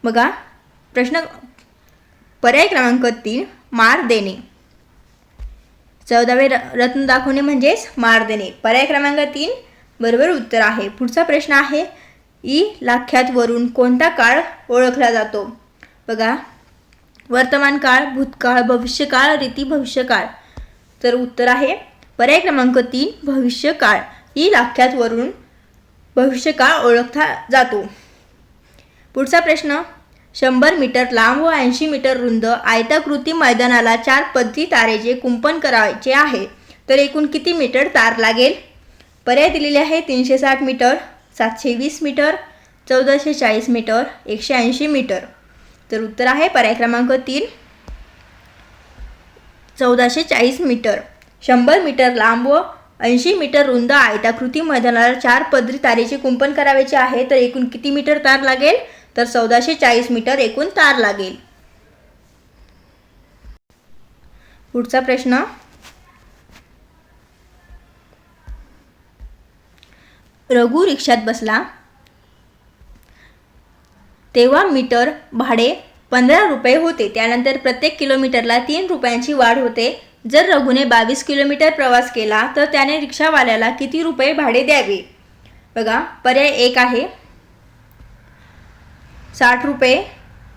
बघा प्रश्न पर्याय क्रमांक 3, मार देणे. 14वे रत्न दाखवणे म्हणजेच मार देणे. पर्याय क्रमांक 3 बरोबर उत्तर आहे. पुढचा प्रश्न आहे, ई लाख्यात वरून कोणता काळ ओळखला जातो? बघा वर्तमान काळ, भूतकाळ, भविष्यकाळ, रीती भविष्यकाळ. तर उत्तर आहे पर्याय क्रमांक 3, भविष्यकाळ. ई लाख्यात वरून भविष्यकाळ ओळखला जातो. पुढचा प्रश्न, 100 मीटर लांब व 80 मीटर रुंद आयताकृती मैदानाला 4 पदरी तारेचे कुंपण करायचे आहे. तर एकूण किती मीटर तार लागेल? पर्याय दिलेले आहे 360 मीटर, 720 मीटर, 1440 मीटर, 180 मीटर. तर उत्तर आहे पर्याय क्रमांक 3, 1440 मीटर. 100 मीटर लांब व 80 मीटर रुंद आयताकृती मैदानाला 4 पदरी तारेचे कुंपण करायचे आहे. तर एकूण किती मीटर तार लागेल? तर 1440 मीटर एकूण तार लागेल. पुढचा प्रश्न, रघु रिक्षात बसला तेव्हा मीटर भाडे 15 रुपये होते. त्यानंतर प्रत्येक किलोमीटरला 3 रुपयांची वाढ होते. जर रघुने 22 किलोमीटर प्रवास केला तर त्याने रिक्षावाल्याला किती रुपये भाडे द्यावे? बघा पर्याय 1 आहे 60 रुपये,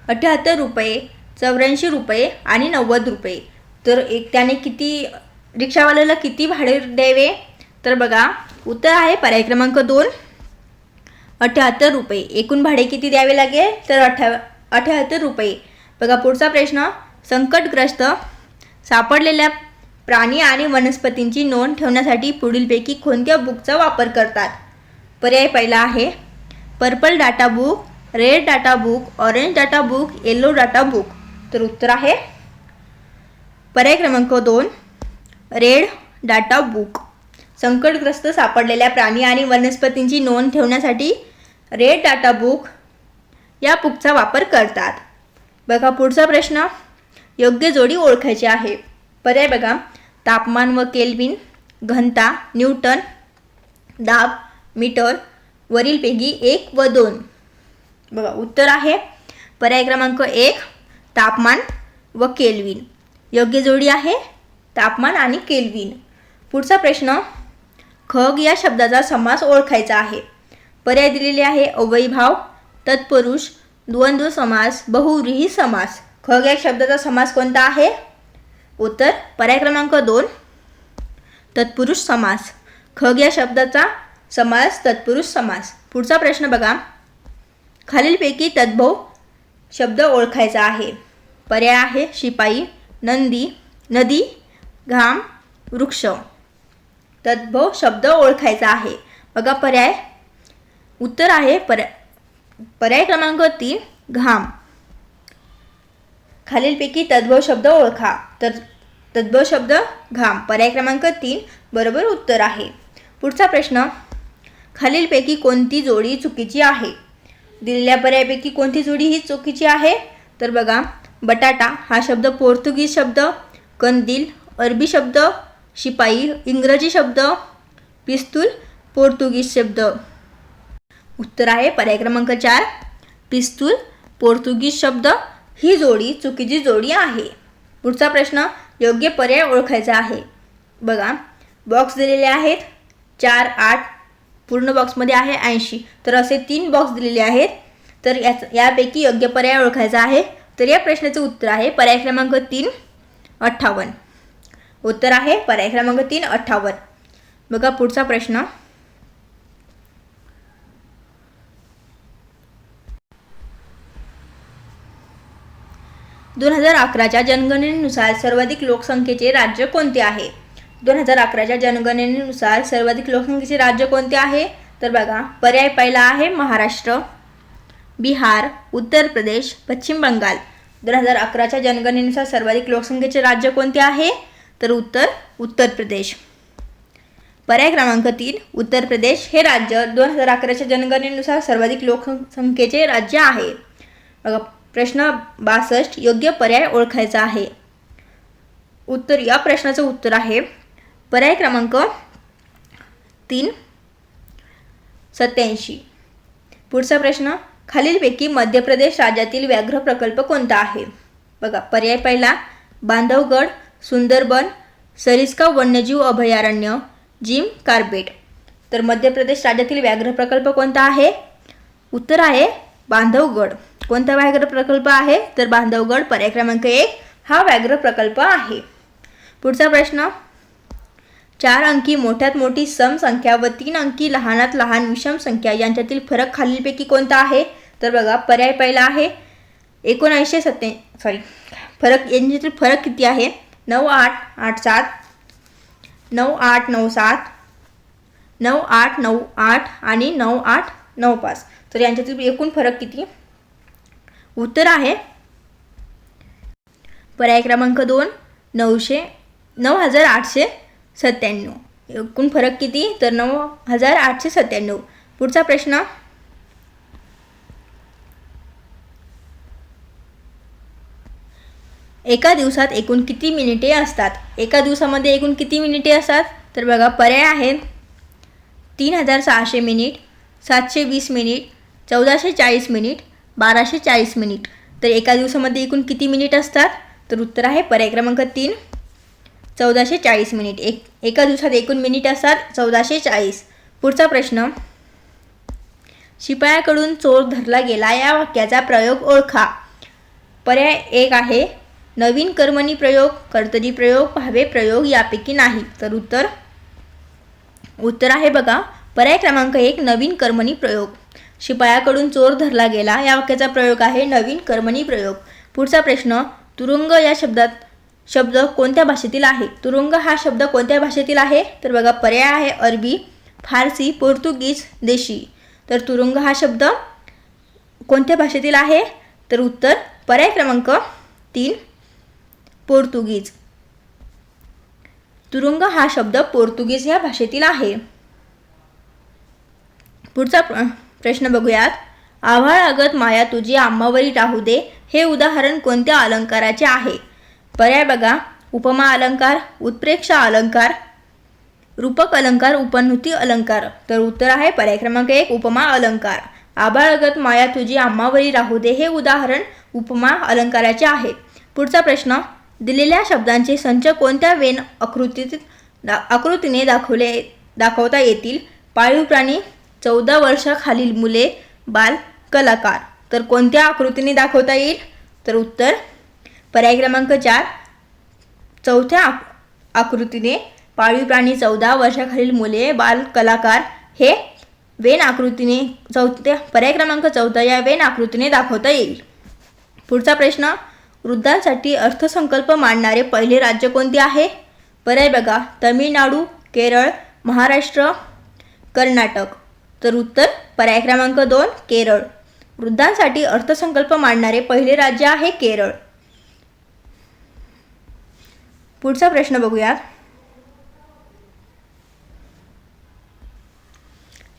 78 रुपये, 84 रुपये आणि 90 रुपये. तर त्याने किती रिक्षावाल्याला किती भाडे द्यावे? तर बघा उत्तर आहे पर्याय क्रमांक 2, 78 रुपये. एकूण भाडे किती द्यावे लागेल? तर 78 रुपये. बघा पुढचा प्रश्न, संकटग्रस्त सापडलेल्या प्राणी आणि वनस्पतींची नोंद ठेवण्यासाठी पुढीलपैकी कोणत्या बुकचा वापर करतात? पर्याय पहिला आहे purple data book, red data book, orange data book, yellow data book. तर उत्तर आहे पर्याय क्रमांक 2, रेड डाटा बुक. संकटग्रस्त सापडलेल्या प्राणी आणि वनस्पतींची नोंद ठेवण्यासाठी रेड डाटा बुक या बुकचा वापर करतात. बघा पुढचा प्रश्न, योग्य जोडी ओळखायची आहे. पर्याय बघा तापमान व केल्विन, घनता, न्यूटन, दाब, मीटर, वरीलपैकी 1 व 2. बघा उत्तर आहे पर्याय क्रमांक 1, तापमान व केल्विन. योग्य जोडी आहे तापमान आणि केल्विन. पुढचा प्रश्न, खग या शब्दाचा समास ओळखायचा आहे. पर्याय दिलेले आहे अव्ययीभाव, तत्पुरुष, द्वंद्व समास, बहुव्रीही समास. खग या शब्दाचा समास कोणता आहे? उत्तर पर्याय क्रमांक 2 तत्पुरुष समास. खग या शब्दाचा समास तत्पुरुष समास. पुढचा प्रश्न बघा, खालीलपैकी तद्भव शब्द ओळखायचा आहे. पर्याय आहे शिपाई, नंदी, नदी, घाम, वृक्ष. तद्भव शब्द ओळखायचा आहे. बघा पर्याय, उत्तर आहे पर्याय क्रमांक 3 घाम. खालीलपैकी तद्भव शब्द ओळखा. तर तद्भव शब्द घाम. पर्याय क्रमांक 3 बरोबर उत्तर आहे. पुढचा प्रश्न, खालीलपैकी कोणती जोडी चुकीची आहे? दिलेल्या पर्यायापैकी कोणती जोडी ही चुकीची आहे? तर बघा, बटाटा हा शब्द पोर्तुगीज शब्द, कंदील अरबी शब्द, शिपाई इंग्रजी शब्द, पिस्तूल पोर्तुगीज शब्द. उत्तर आहे पर्याय क्रमांक 4 पिस्तूल पोर्तुगीज शब्द. ही जोडी चुकीची जोडी आहे. पुढचा प्रश्न, योग्य पर्याय ओळखायचा आहे. बघा, बॉक्स दिलेले आहेत 4, 8, पूर्ण बॉक्समध्ये आहे 80. तर असे 3 बॉक्स दिलेले आहेत. तर यापैकी योग्य पर्याय ओळखायचा आहे. तर या प्रश्नाचे उत्तर आहे पर्याय क्रमांक 3 58. उत्तर आहे पर्याय क्रमांक 3 58. बघा पुढचा प्रश्न, 2011च्या जनगणनेनुसार सर्वाधिक लोकसंख्येचे राज्य कोणते आहे? 2011च्या जनगणनेनुसार सर्वाधिक लोकसंख्येचे राज्य कोणते आहे? तर बघा, पर्याय पहिला आहे महाराष्ट्र, बिहार, उत्तर प्रदेश, पश्चिम बंगाल. 2011च्या जनगणनेनुसार सर्वाधिक लोकसंख्येचे राज्य कोणते आहे? तर उत्तर उत्तर प्रदेश. पर्याय क्रमांक 3 उत्तर प्रदेश हे राज्य 2011च्या जनगणनेनुसार सर्वाधिक लोकसंख्येचे राज्य आहे. बघा प्रश्न 62, योग्य पर्याय ओळखायचा आहे. उत्तर, या प्रश्नाचं उत्तर आहे पर्याय क्रमांक 3 87. पुढचा प्रश्न, खालीलपैकी मध्य प्रदेश राज्यातील व्याघ्र प्रकल्प कोणता आहे? बघा, पर्याय पहिला बांधवगड, सुंदरबन, सरिस्का वन्यजीव अभयारण्य, जिम कार्बेट. तर मध्य प्रदेश राज्यातील व्याघ्र प्रकल्प कोणता आहे? उत्तर आहे बांधवगड. कोणता व्याघ्र प्रकल्प आहे? तर बांधवगड. पर्याय क्रमांक 1 हा व्याघ्र प्रकल्प आहे. पुढचा प्रश्न, 4 अंकी मोठ्यात मोठी सम संख्या व 3 अंकी लहानात लहान विषम संख्या यांच्यातील फरक खालीलपैकी कोणता आहे? तर बघा, पर्याय पहिला आहे 1970 फरक. यांच्यातील फरक किती आहे? 9887, 9897, 9898 आणि 9895. तर यांच्यातील एकूण फरक किती? उत्तर आहे पर्याय क्रमांक 2 9897. एकूण फरक किती? तर 9897. पुढचा प्रश्न, एका दिवसात एकूण किती मिनिटे असतात? एका दिवसामध्ये एकूण किती मिनिटे असतात? तर बघा, पर्याय आहेत 3600 मिनिट, 720 मिनिट, 1440 मिनिट, 1240 मिनिट. तर एका दिवसामध्ये एकूण किती मिनिट असतात? तर उत्तर आहे पर्याय क्रमांक 3 1440 मिनिट. एका दिवसात एकूण मिनिट असतात 1440. पुढचा प्रश्न, शिपायाकडून चोर धरला गेला या वाक्याचा प्रयोग ओळखा. पर्याय 1 आहे नवीन कर्मणी प्रयोग, कर्तरी प्रयोग, भावे प्रयोग यापैकी नाही. तर उत्तर आहे बघा पर्याय क्रमांक 1 नवीन कर्मणी प्रयोग. शिपायाकडून चोर धरला गेला या वाक्याचा प्रयोग आहे नवीन कर्मणी प्रयोग. पुढचा प्रश्न, तुरुंग या शब्द कोणत्या भाषेतील आहे? तुरुंग हा शब्द कोणत्या भाषेतील आहे? तर बघा, पर्याय आहे अरबी, फारसी, पोर्तुगीज, देशी. तर तुरुंग हा शब्द कोणत्या भाषेतील आहे? तर उत्तर पर्याय क्रमांक 3 पोर्तुगीज. तुरुंग हा शब्द पोर्तुगीज या भाषेतील आहे. पुढचा प्रश्न बघूयात. आभाळागत माया तुझी आम्हावरी राहू दे हे उदाहरण कोणत्या अलंकाराचे आहे? पर्याय बघा, उपमा अलंकार, उत्प्रेक्षा अलंकार, रूपक अलंकार, उपनुती अलंकार. तर उत्तर आहे पर्याय क्रमांक 1 उपमा अलंकार. आभाळागत माया तुझी आम्हावरी राहू दे हे उदाहरण उपमा अलंकाराचे आहे. पुढचा प्रश्न, दिलेल्या शब्दांचे संच कोणत्या वेन आकृतीत आकृतीने दाखवता येतील. पाळीव प्राणी, 14 वर्षाखालील मुले, बाल, कलाकार. तर कोणत्या आकृतीने दाखवता येईल? तर उत्तर पर्याय क्रमांक 4, चौथ्या आकृतीने पाळीव प्राणी, 14 वर्षाखालील मुले, बाल, कलाकार हे वेन आकृतीने पर्याय क्रमांक 14 या वेन आकृतीने दाखवता येईल. पुढचा प्रश्न, वृद्धांसाठी अर्थसंकल्प मांडणारे पहिले राज्य कोणते आहे? पर्याय बघा, तमिळनाडू, केरळ, महाराष्ट्र, कर्नाटक. तर उत्तर पर्याय क्रमांक 2 केरळ. वृद्धांसाठी अर्थसंकल्प मांडणारे पहिले राज्य आहे केरळ. पुढचा प्रश्न बघूया.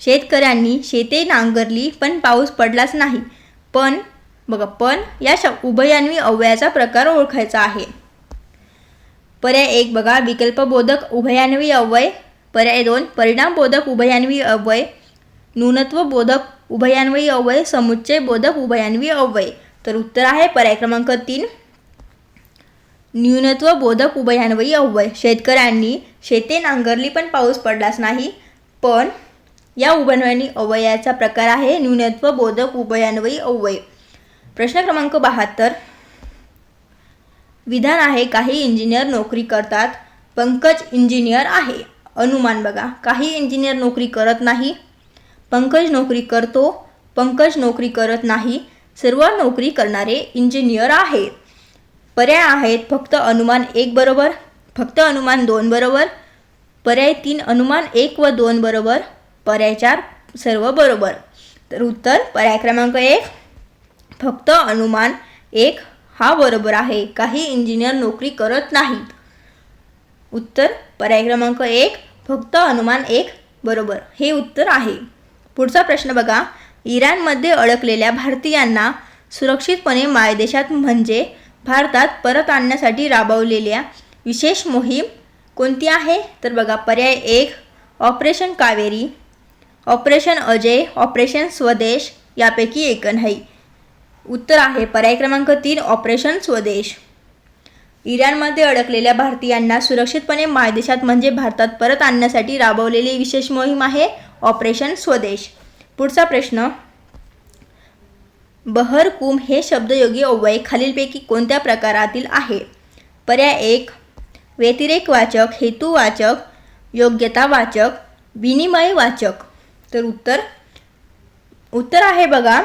शेतकऱ्यांनी शेते नांगरली पण पाऊस पडलाच नाही. पण या उभयान्वी अव्ययाचा प्रकार ओळखायचा आहे. पर्याय 1 बघा, विकल्पबोधक उभयान्वी अव्यय. पर्याय 2 परिणामबोधक उभयान्वी अव्यय, न्यूनत्व बोधक उभयान्वी अव्यय, समुच्चय बोधक उभयान्वी अव्यय. तर उत्तर आहे पर्याय क्रमांक 3 न्यूनत्व बोधक उभयान्वी अव्यय. शेतकऱ्यांनी शेते नांगरली पण पाऊस पडलाच नाही. पण या उभयान्वी अव्ययाचा प्रकार आहे न्यूनत्व बोधक उभयान्वी अव्यय. प्रश्न क्रमांक 72, विधान आहे काही इंजिनियर नोकरी करतात. पंकज इंजिनियर आहे. अनुमान बघा, काही इंजिनियर नोकरी करत नाही. पंकज नोकरी करतो. पंकज नोकरी करत नाही. सर्व नोकरी करणारे इंजिनियर आहेत. पर्याय आहेत फक्त अनुमान 1 बरोबर, फक्त अनुमान 2 बरोबर, पर्याय 3 अनुमान 1 व 2 बरोबर, पर्याय 4 सर्व बरोबर. तर उत्तर पर्याय क्रमांक 1 फक्त अनुमान 1 हा बरोबर आहे. काही इंजिनियर नोकरी करत नाहीत. उत्तर पर्याय क्रमांक 1 फक्त अनुमान 1 बरोबर हे उत्तर आहे. पुढचा प्रश्न बघा, इराणमध्ये अडकलेल्या भारतीयांना सुरक्षितपणे मायदेशात म्हणजे भारतात परत आणण्यासाठी राबवलेल्या विशेष मोहीम कोणती आहे? तर बघा, पर्याय 1 operation Kaveri, operation Ajay, operation Swadesh यापैकी एक नाही. उत्तर आहे पर्याय क्रमांक 3 ऑपरेशन स्वदेश. इराणमध्ये अडकलेल्या भारतीयांना सुरक्षितपणे मायदेशात म्हणजे भारतात परत आणण्यासाठी राबवलेली विशेष मोहीम आहे ऑपरेशन स्वदेश. पुढचा प्रश्न, बहरकुम हे शब्दयोगी अव्यय खालीलपैकी कोणत्या प्रकारातील आहे? पर्याय 1 व्यतिरेकवाचक, हेतुवाचक, योग्यतावाचक, विनिमयवाचक. तर उत्तर आहे बघा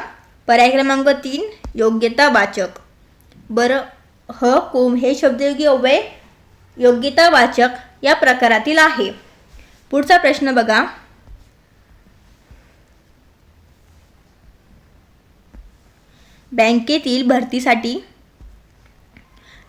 पर्याय क्रमांक 3 योग्यतावाचक. बहरकुम हे शब्दयोगी अव्यय योग्यतावाचक या प्रकारातील आहे. पुढचा प्रश्न बघा, बँकेतील भरतीसाठी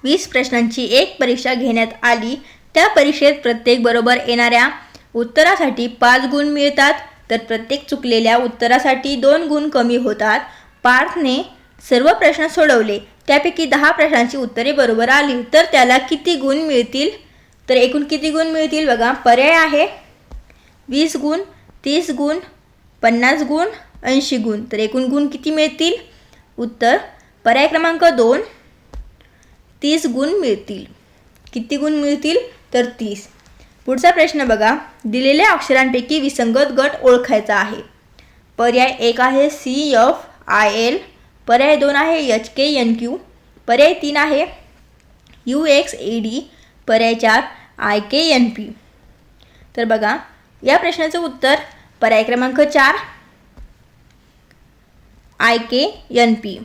20 प्रश्नांची एक परीक्षा घेण्यात आली. त्या परीक्षेत प्रत्येक बरोबर येणाऱ्या उत्तरासाठी 5 गुण मिळतात. तर प्रत्येक चुकलेल्या उत्तरासाठी 2 गुण कमी होतात. पार्थने सर्व प्रश्न सोडवले. त्यापैकी 10 प्रश्नांची उत्तरे बरोबर आली तर त्याला किती गुण मिळतील? तर एकूण किती गुण मिळतील बघा, पर्याय आहे 20 गुण, 30 गुण, 50 गुण, 80 गुण. तर एकूण गुण किती मिळतील? उत्तर पर्याय क्रमांक 2 30 गुण मिळतील. किती गुण मिळतील? तर 30. पुढचा प्रश्न बघा, दिलेल्या अक्षरांपैकी विसंगत गट ओळखायचा आहे. पर्याय 1 आहे CFIL, पर्याय 2 आहे HKNQ, पर्याय 3 आहे UXAD, पर्याय 4 IKNP. तर बघा, या प्रश्नाचं उत्तर पर्याय क्रमांक 4 IKNP.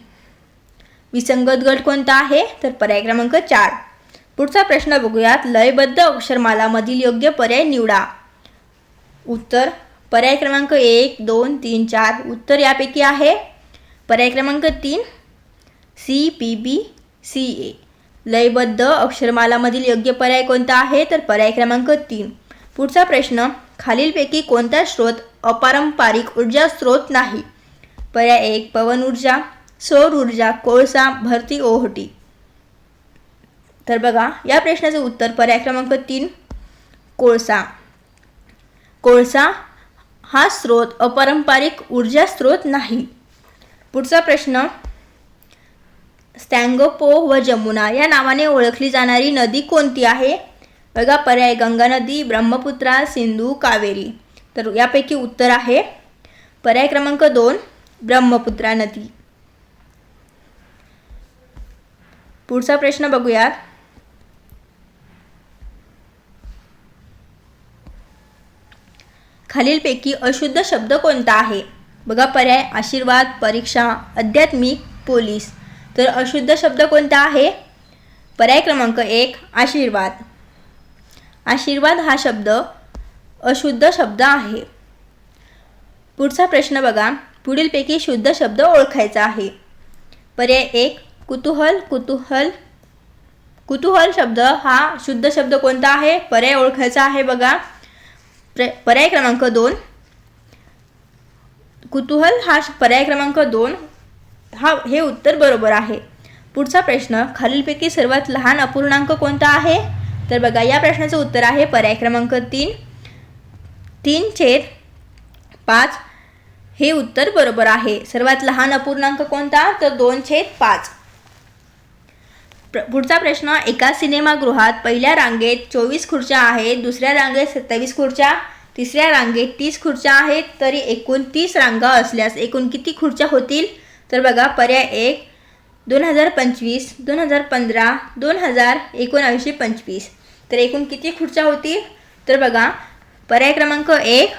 विसंगत गट कोणता आहे? तर पर्याय क्रमांक 4. पुढचा प्रश्न बघूयात, लयबद्ध अक्षरमालामधील योग्य पर्याय निवडा. उत्तर पर्याय क्रमांक 1 2 3 4. उत्तर यापैकी आहे पर्याय क्रमांक 3 CPBCA. लयबद्ध अक्षरमालामधील योग्य पर्याय कोणता आहे? तर पर्याय क्रमांक 3. पुढचा प्रश्न, खालीलपैकी कोणता स्रोत अपारंपरिक ऊर्जा स्रोत नाही? पर्याय 1 पवन ऊर्जा, सौर ऊर्जा, कोळसा, भरती ओहोटी. तर बघा, या प्रश्नाचं उत्तर पर्याय क्रमांक 3 कोळसा. कोळसा हा स्रोत अपारंपरिक ऊर्जा स्रोत नाही. पुढचा प्रश्न, स्टँगोपो व जमुना या नावाने ओळखली जाणारी नदी कोणती आहे? बघा पर्याय गंगा नदी, ब्रह्मपुत्रा, सिंधू, कावेरी. तर यापैकी उत्तर आहे पर्याय क्रमांक 2 ब्रह्मपुत्रा नदी. पुढचा प्रश्न बघूयात. खालीलपैकी अशुद्ध शब्द कोणता आहे? बघा पर्याय आशीर्वाद, परीक्षा, आध्यात्मिक, पोलीस. तर अशुद्ध शब्द कोणता आहे? पर्याय क्रमांक 1 आशीर्वाद. आशीर्वाद हा शब्द अशुद्ध शब्द आहे. पुढचा प्रश्न बघा. पुढीलपैकी शुद्ध शब्द ओळखायचा आहे. पर्याय 1 कुतूहल. कुतूहल शब्द हा शुद्ध शब्द कोणता आहे? पर्याय ओळखायचा आहे. बघा पर्याय क्रमांक 2 कुतूहल हा पर्याय क्रमांक 2 हे उत्तर बरोबर आहे. पुढचा प्रश्न. खालीलपैकी सर्वात लहान अपूर्णांक कोणता आहे? तर बघा या प्रश्नाचं उत्तर आहे पर्याय क्रमांक 3 3/5 हे उत्तर बरोबर आहे. सर्वात लहान अपूर्णांक कोणता? तर 2/5. पुढचा प्रश्न. एका सिनेमागृहात पहिल्या रांगेत 24 खुर्च्या आहेत, दुसऱ्या रांगेत 27 खुर्च्या, तिसऱ्या रांगेत 30 खुर्च्या आहेत. तरी एकूण 30 रांगा असल्यास एकूण किती खुर्च्या होतील? तर बघा पर्याय 1 2025, 2015, 2000, 1925. तर एकूण किती खुर्च्या होतील? तर बघा पर्याय क्रमांक 1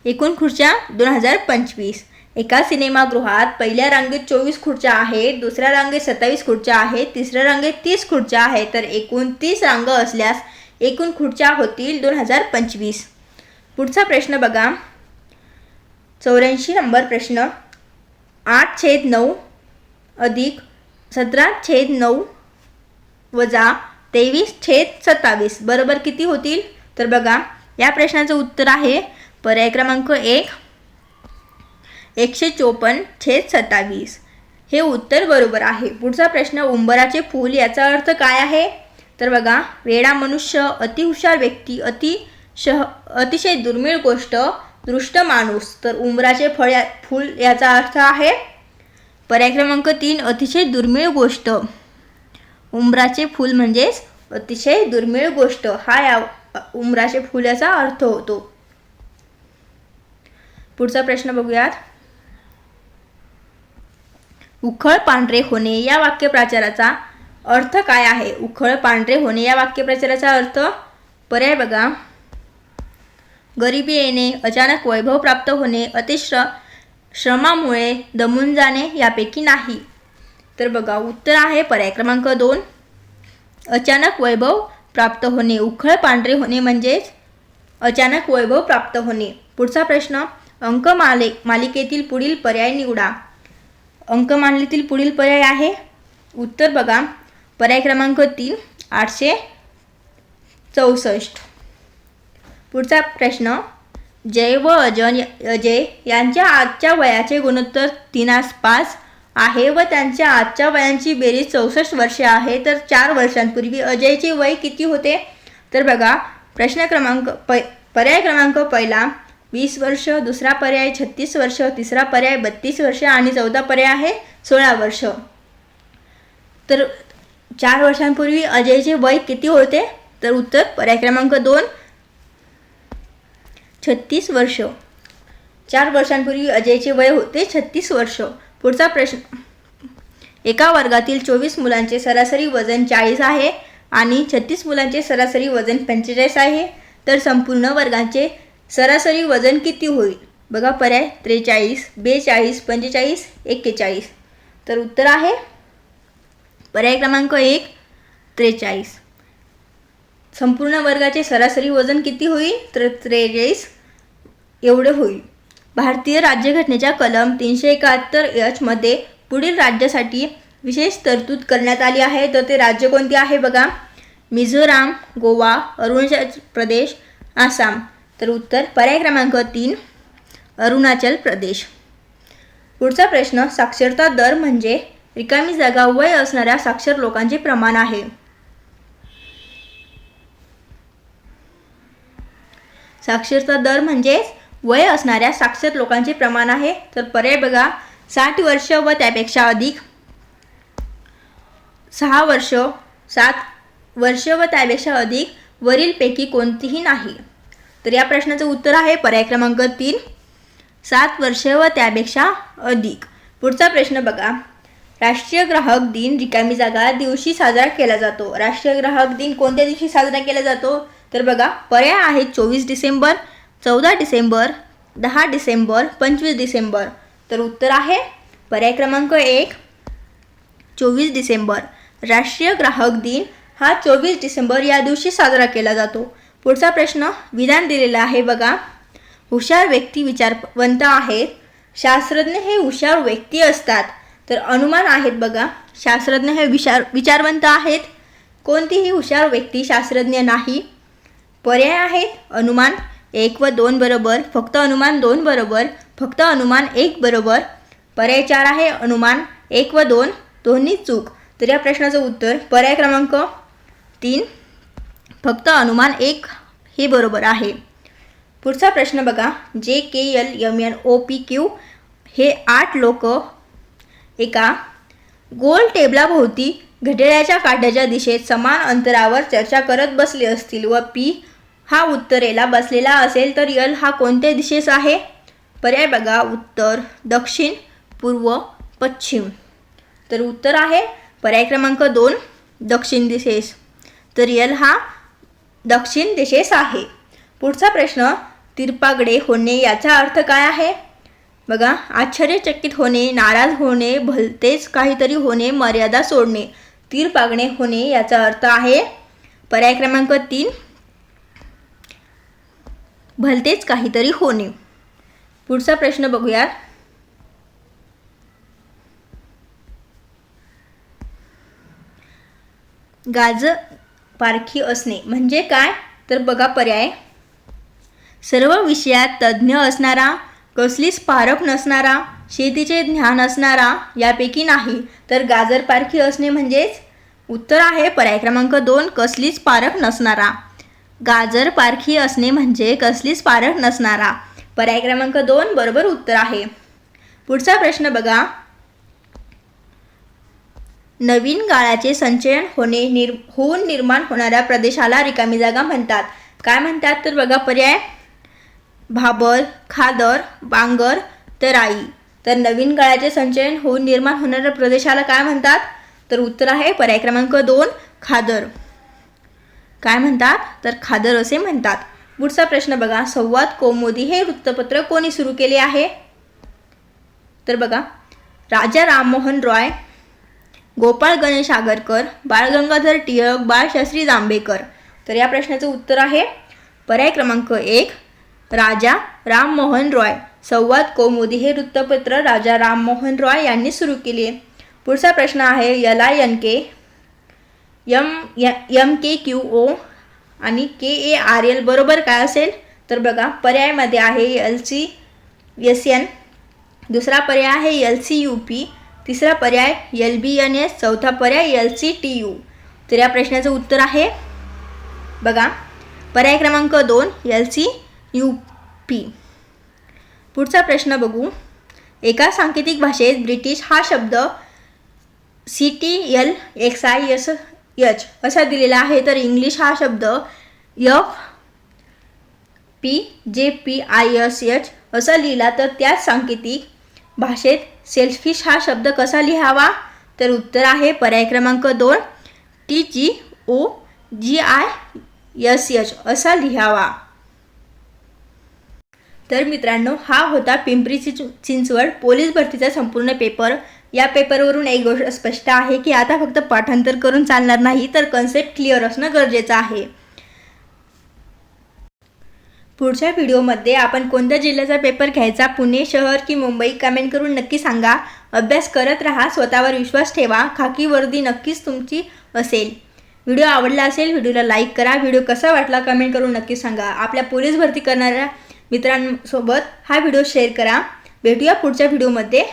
एकूण खुर्च्या 2025. एका सिनेमागृहात पहिल्या रांगेत 24 खुर्च्या आहेत, दुसऱ्या रांगेत 27 खुर्च्या आहेत, तिसऱ्या रांगेत 30 खुर्च्या आहेत. तर एकूण 30 रांगा असल्यास एकूण खुर्च्या होतील 2025. पुढचा प्रश्न बघा. 84 नंबर प्रश्न. 8/9 अधिक 17/9 वजा 23/27 बरोबर किती होतील? तर बघा या प्रश्नाचं उत्तर आहे पर्याय क्रमांक 1 154/27 हे उत्तर बरोबर आहे. पुढचा प्रश्न. उंबराचे फूल याचा अर्थ काय आहे? तर बघा वेडा मनुष्य, अतिहुशार व्यक्ती, अतिशय दुर्मिळ गोष्ट, दृष्ट माणूस. तर उंबराचे फूल याचा अर्थ आहे पर्याय क्रमांक 3 अतिशय दुर्मिळ गोष्ट. उंबराचे फूल म्हणजेच अतिशय दुर्मिळ गोष्ट हा या उंबराचे फूल याचा अर्थ होतो. पुढचा प्रश्न बघूयात. उखळ पांढरे होणे या वाक्यप्रचाराचा अर्थ काय आहे? उखळ पांढरे होणे या वाक्यप्रचाराचा अर्थ पर्याय बघा गरिबी येणे, अचानक वैभव प्राप्त होणे, श्रमामुळे दमून जाणे यापैकी नाही. तर बघा उत्तर आहे पर्याय क्रमांक 2 अचानक वैभव प्राप्त होणे. उखळ पांढरे होणे म्हणजेच अचानक वैभव प्राप्त होणे. पुढचा प्रश्न. मालिकेतील पुढील पर्याय निवडा. अंकमालेतील पुढील पर्याय आहे उत्तर बघा पर्याय क्रमांक 3 864. पुढचा प्रश्न. जय व अजय यांच्या आजच्या वयाचे गुणोत्तर 3:5 आहे व त्यांच्या आजच्या वयांची बेरीज 64 वर्षे आहे. तर 4 वर्षांपूर्वी अजयचे वय किती होते? तर बघा प्रश्न क्रमांक पर्याय क्रमांक पहिला 20 वर्ष, दुसरा पर्याय 36 वर्ष, तिसरा पर्याय 32 वर्ष आणि चौथा पर्याय आहे 16 वर्ष. तर 4 वर्षांपूर्वी अजयचे वय किती होते? तर उत्तर पर्याय क्रमांक 2 36 वर्ष. 4 वर्षांपूर्वी अजयचे वय होते 36 वर्ष. पुढचा प्रश्न. एका वर्गातील 24 मुलांचे सरासरी वजन 40 आहे आणि 36 मुलांचे सरासरी वजन 45 आहे. तर संपूर्ण वर्गाचे सरासरी वजन किती होईल? बघा पर्याय 43, 42, 45, 41. तर उत्तर आहे पर्याय क्रमांक 1 43. संपूर्ण वर्गाचे सरासरी वजन किती होईल? तर 43 एवढे होईल. भारतीय राज्यघटनेच्या कलम 371H मध्ये पुढील राज्यासाठी विशेष तरतूद करण्यात आली आहे. तर ते राज्य कोणते आहे? बघा मिझोराम, गोवा, अरुणाचल प्रदेश, आसाम. तर उत्तर पर्याय क्रमांक 3 अरुणाचल प्रदेश. पुढचा प्रश्न. साक्षरता दर म्हणजे रिकामी जागा वय असणाऱ्या साक्षर लोकांचे प्रमाण आहे. साक्षरता दर म्हणजे वय असणाऱ्या साक्षर लोकांचे प्रमाण आहे. तर पर्याय बघा 60 वर्ष व त्यापेक्षा अधिक, 6 वर्ष, 7 वर्ष व त्यापेक्षा अधिक वरीलपैकी कोणतीही नाही. तर या प्रश्नाचं उत्तर आहे पर्याय क्रमांक 3, 7 वर्षे व त्यापेक्षा अधिक. पुढचा प्रश्न बघा. राष्ट्रीय ग्राहक दिन रिकामी जागा दिवशी साजरा केला जातो. राष्ट्रीय ग्राहक दिन कोणत्या दिवशी साजरा केला जातो? तर बघा पर्याय आहेत 24 डिसेंबर, 14 डिसेंबर, 10 डिसेंबर, 25 डिसेंबर. तर उत्तर आहे पर्याय क्रमांक 1, 24 डिसेंबर. राष्ट्रीय ग्राहक दिन हा 24 डिसेंबर या दिवशी साजरा केला जातो. पुढचा प्रश्न विधान दिलेला आहे बघा. हुशार व्यक्ती विचारवंत आहेत. शास्त्रज्ञ हे हुशार व्यक्ती असतात. तर अनुमान आहेत बघा. शास्त्रज्ञ हे विचारवंत आहेत. कोणतीही हुशार व्यक्ती शास्त्रज्ञ नाही. पर्याय आहेत अनुमान 1 व 2 बरोबर, फक्त अनुमान 2 बरोबर, फक्त अनुमान 1 बरोबर. पर्याय 4 आहे अनुमान 1 व 2 दोन्ही चूक. तर या प्रश्नाचं उत्तर पर्याय क्रमांक 3, फक्त अनुमान 1 हे बरोबर आहे. पुढचा प्रश्न बघा. JKL MNOPQ हे 8 लोक एका गोल टेबलाभोवती घड्याळाच्या काट्याच्या दिशेत समान अंतरावर चर्चा करत बसले असतील व P हा उत्तरेला बसलेला असेल तर L हा कोणत्या दिशेस आहे? पर्याय बघा उत्तर, दक्षिण, पूर्व, पश्चिम. तर उत्तर आहे पर्याय क्रमांक 2, दक्षिण दिशेस. तर L हा दक्षिण दिशेस आहे. पुढचा प्रश्न तिरपागडे होणे याचा अर्थ काय आहे? बघा आश्चर्यचकित होणे, नाराज होणे, भलतेच काहीतरी होणे, मर्यादा सोडणे. तिरपागणे होणे याचा अर्थ आहे पर्याय क्रमांक 3, भलतेच काहीतरी होणे. पुढचा प्रश्न बघूयात. गाजपारखी असणे म्हणजे काय? तर बघा पर्याय सर्व विषयात तज्ज्ञ असणारा, कसलीच पारख नसणारा, शेतीचे ज्ञान असणारा, यापैकी नाही. तर गाजरपारखी असणे म्हणजेच उत्तर आहे पर्याय क्रमांक 2, कसलीच पारख नसणारा. गाजरपारखी असणे म्हणजे कसलीच पारख नसणारा. पर्याय क्रमांक 2 बरोबर उत्तर आहे. पुढचा प्रश्न बघा. नवीन गाळाचे संचयन होऊन निर्माण होणाऱ्या प्रदेशाला रिकामी जागा म्हणतात. काय म्हणतात? तर बघा पर्याय भाबर, खादर, बांगर, तराई. तर नवीन गाळाचे संचयन होऊन निर्माण होणाऱ्या प्रदेशाला काय म्हणतात? तर उत्तर आहे पर्याय क्रमांक 2, खादर. काय म्हणतात? तर खादर असे म्हणतात. पुढचा प्रश्न बघा. संवाद कौमुदी हे वृत्तपत्र कोणी सुरू केले आहे? तर बघा राजा राममोहन रॉय, गोपाळ गणेश आगरकर, बाळ गंगाधर टिळक, बाळशास्त्री जांभेकर. तर या प्रश्नाचं उत्तर आहे पर्याय क्रमांक 1, राजा राममोहन रॉय. संवाद कौमुदी हे वृत्तपत्र राजा राममोहन रॉय यांनी सुरू केले. पुढचा प्रश्न आहे LINK, MKQO आणि KARL बरोबर काय असेल? तर बघा पर्यायामध्ये आहे LCSN, दुसरा पर्याय आहे LCUP, तिसरा पर्याय LBNS, चौथा पर्याय LCTU. तर या प्रश्नाचं उत्तर आहे बघा पर्याय क्रमांक 2, LCUP. पुढचा प्रश्न बघू. एका सांकेतिक भाषेत ब्रिटिश हा शब्द CTLXISH असा दिलेला आहे. तर इंग्लिश हा शब्द FPJPISH असा लिहिला तर त्याच सांकेतिक भाषेत सेल्फिश हा शब्द कसा लिहावा? तर उत्तर आहे पर्याय क्रमांक 2, TGOGISH असा लिहावा. तर मित्रांनो हा होता पिंपरी चिंचवड पोलीस भरतीचा संपूर्ण पेपर. या पेपरवरून एक गोष्ट स्पष्ट आहे की आता फक्त पाठांतर करून चालणार नाही, तर कन्सेप्ट क्लिअर असणं गरजेचं आहे. पुढच्या व्हिडिओमध्ये आपण कोणत्या जिल्ह्याचा पेपर घ्यायचा, पुणे शहर की मुंबई, कमेंट करून नक्की सांगा. अभ्यास करत राहा, स्वतःवर विश्वास ठेवा. खाकी वर्दी नक्कीच तुमची असेल. व्हिडिओ आवडला असेल व्हिडिओला लाईक करा. व्हिडिओ कसा वाटला कमेंट करून नक्की सांगा. आपल्या पोलीस भरती करणाऱ्या मित्रांसोबत हा व्हिडिओ शेअर करा. भेटूया पुढच्या व्हिडिओमध्ये.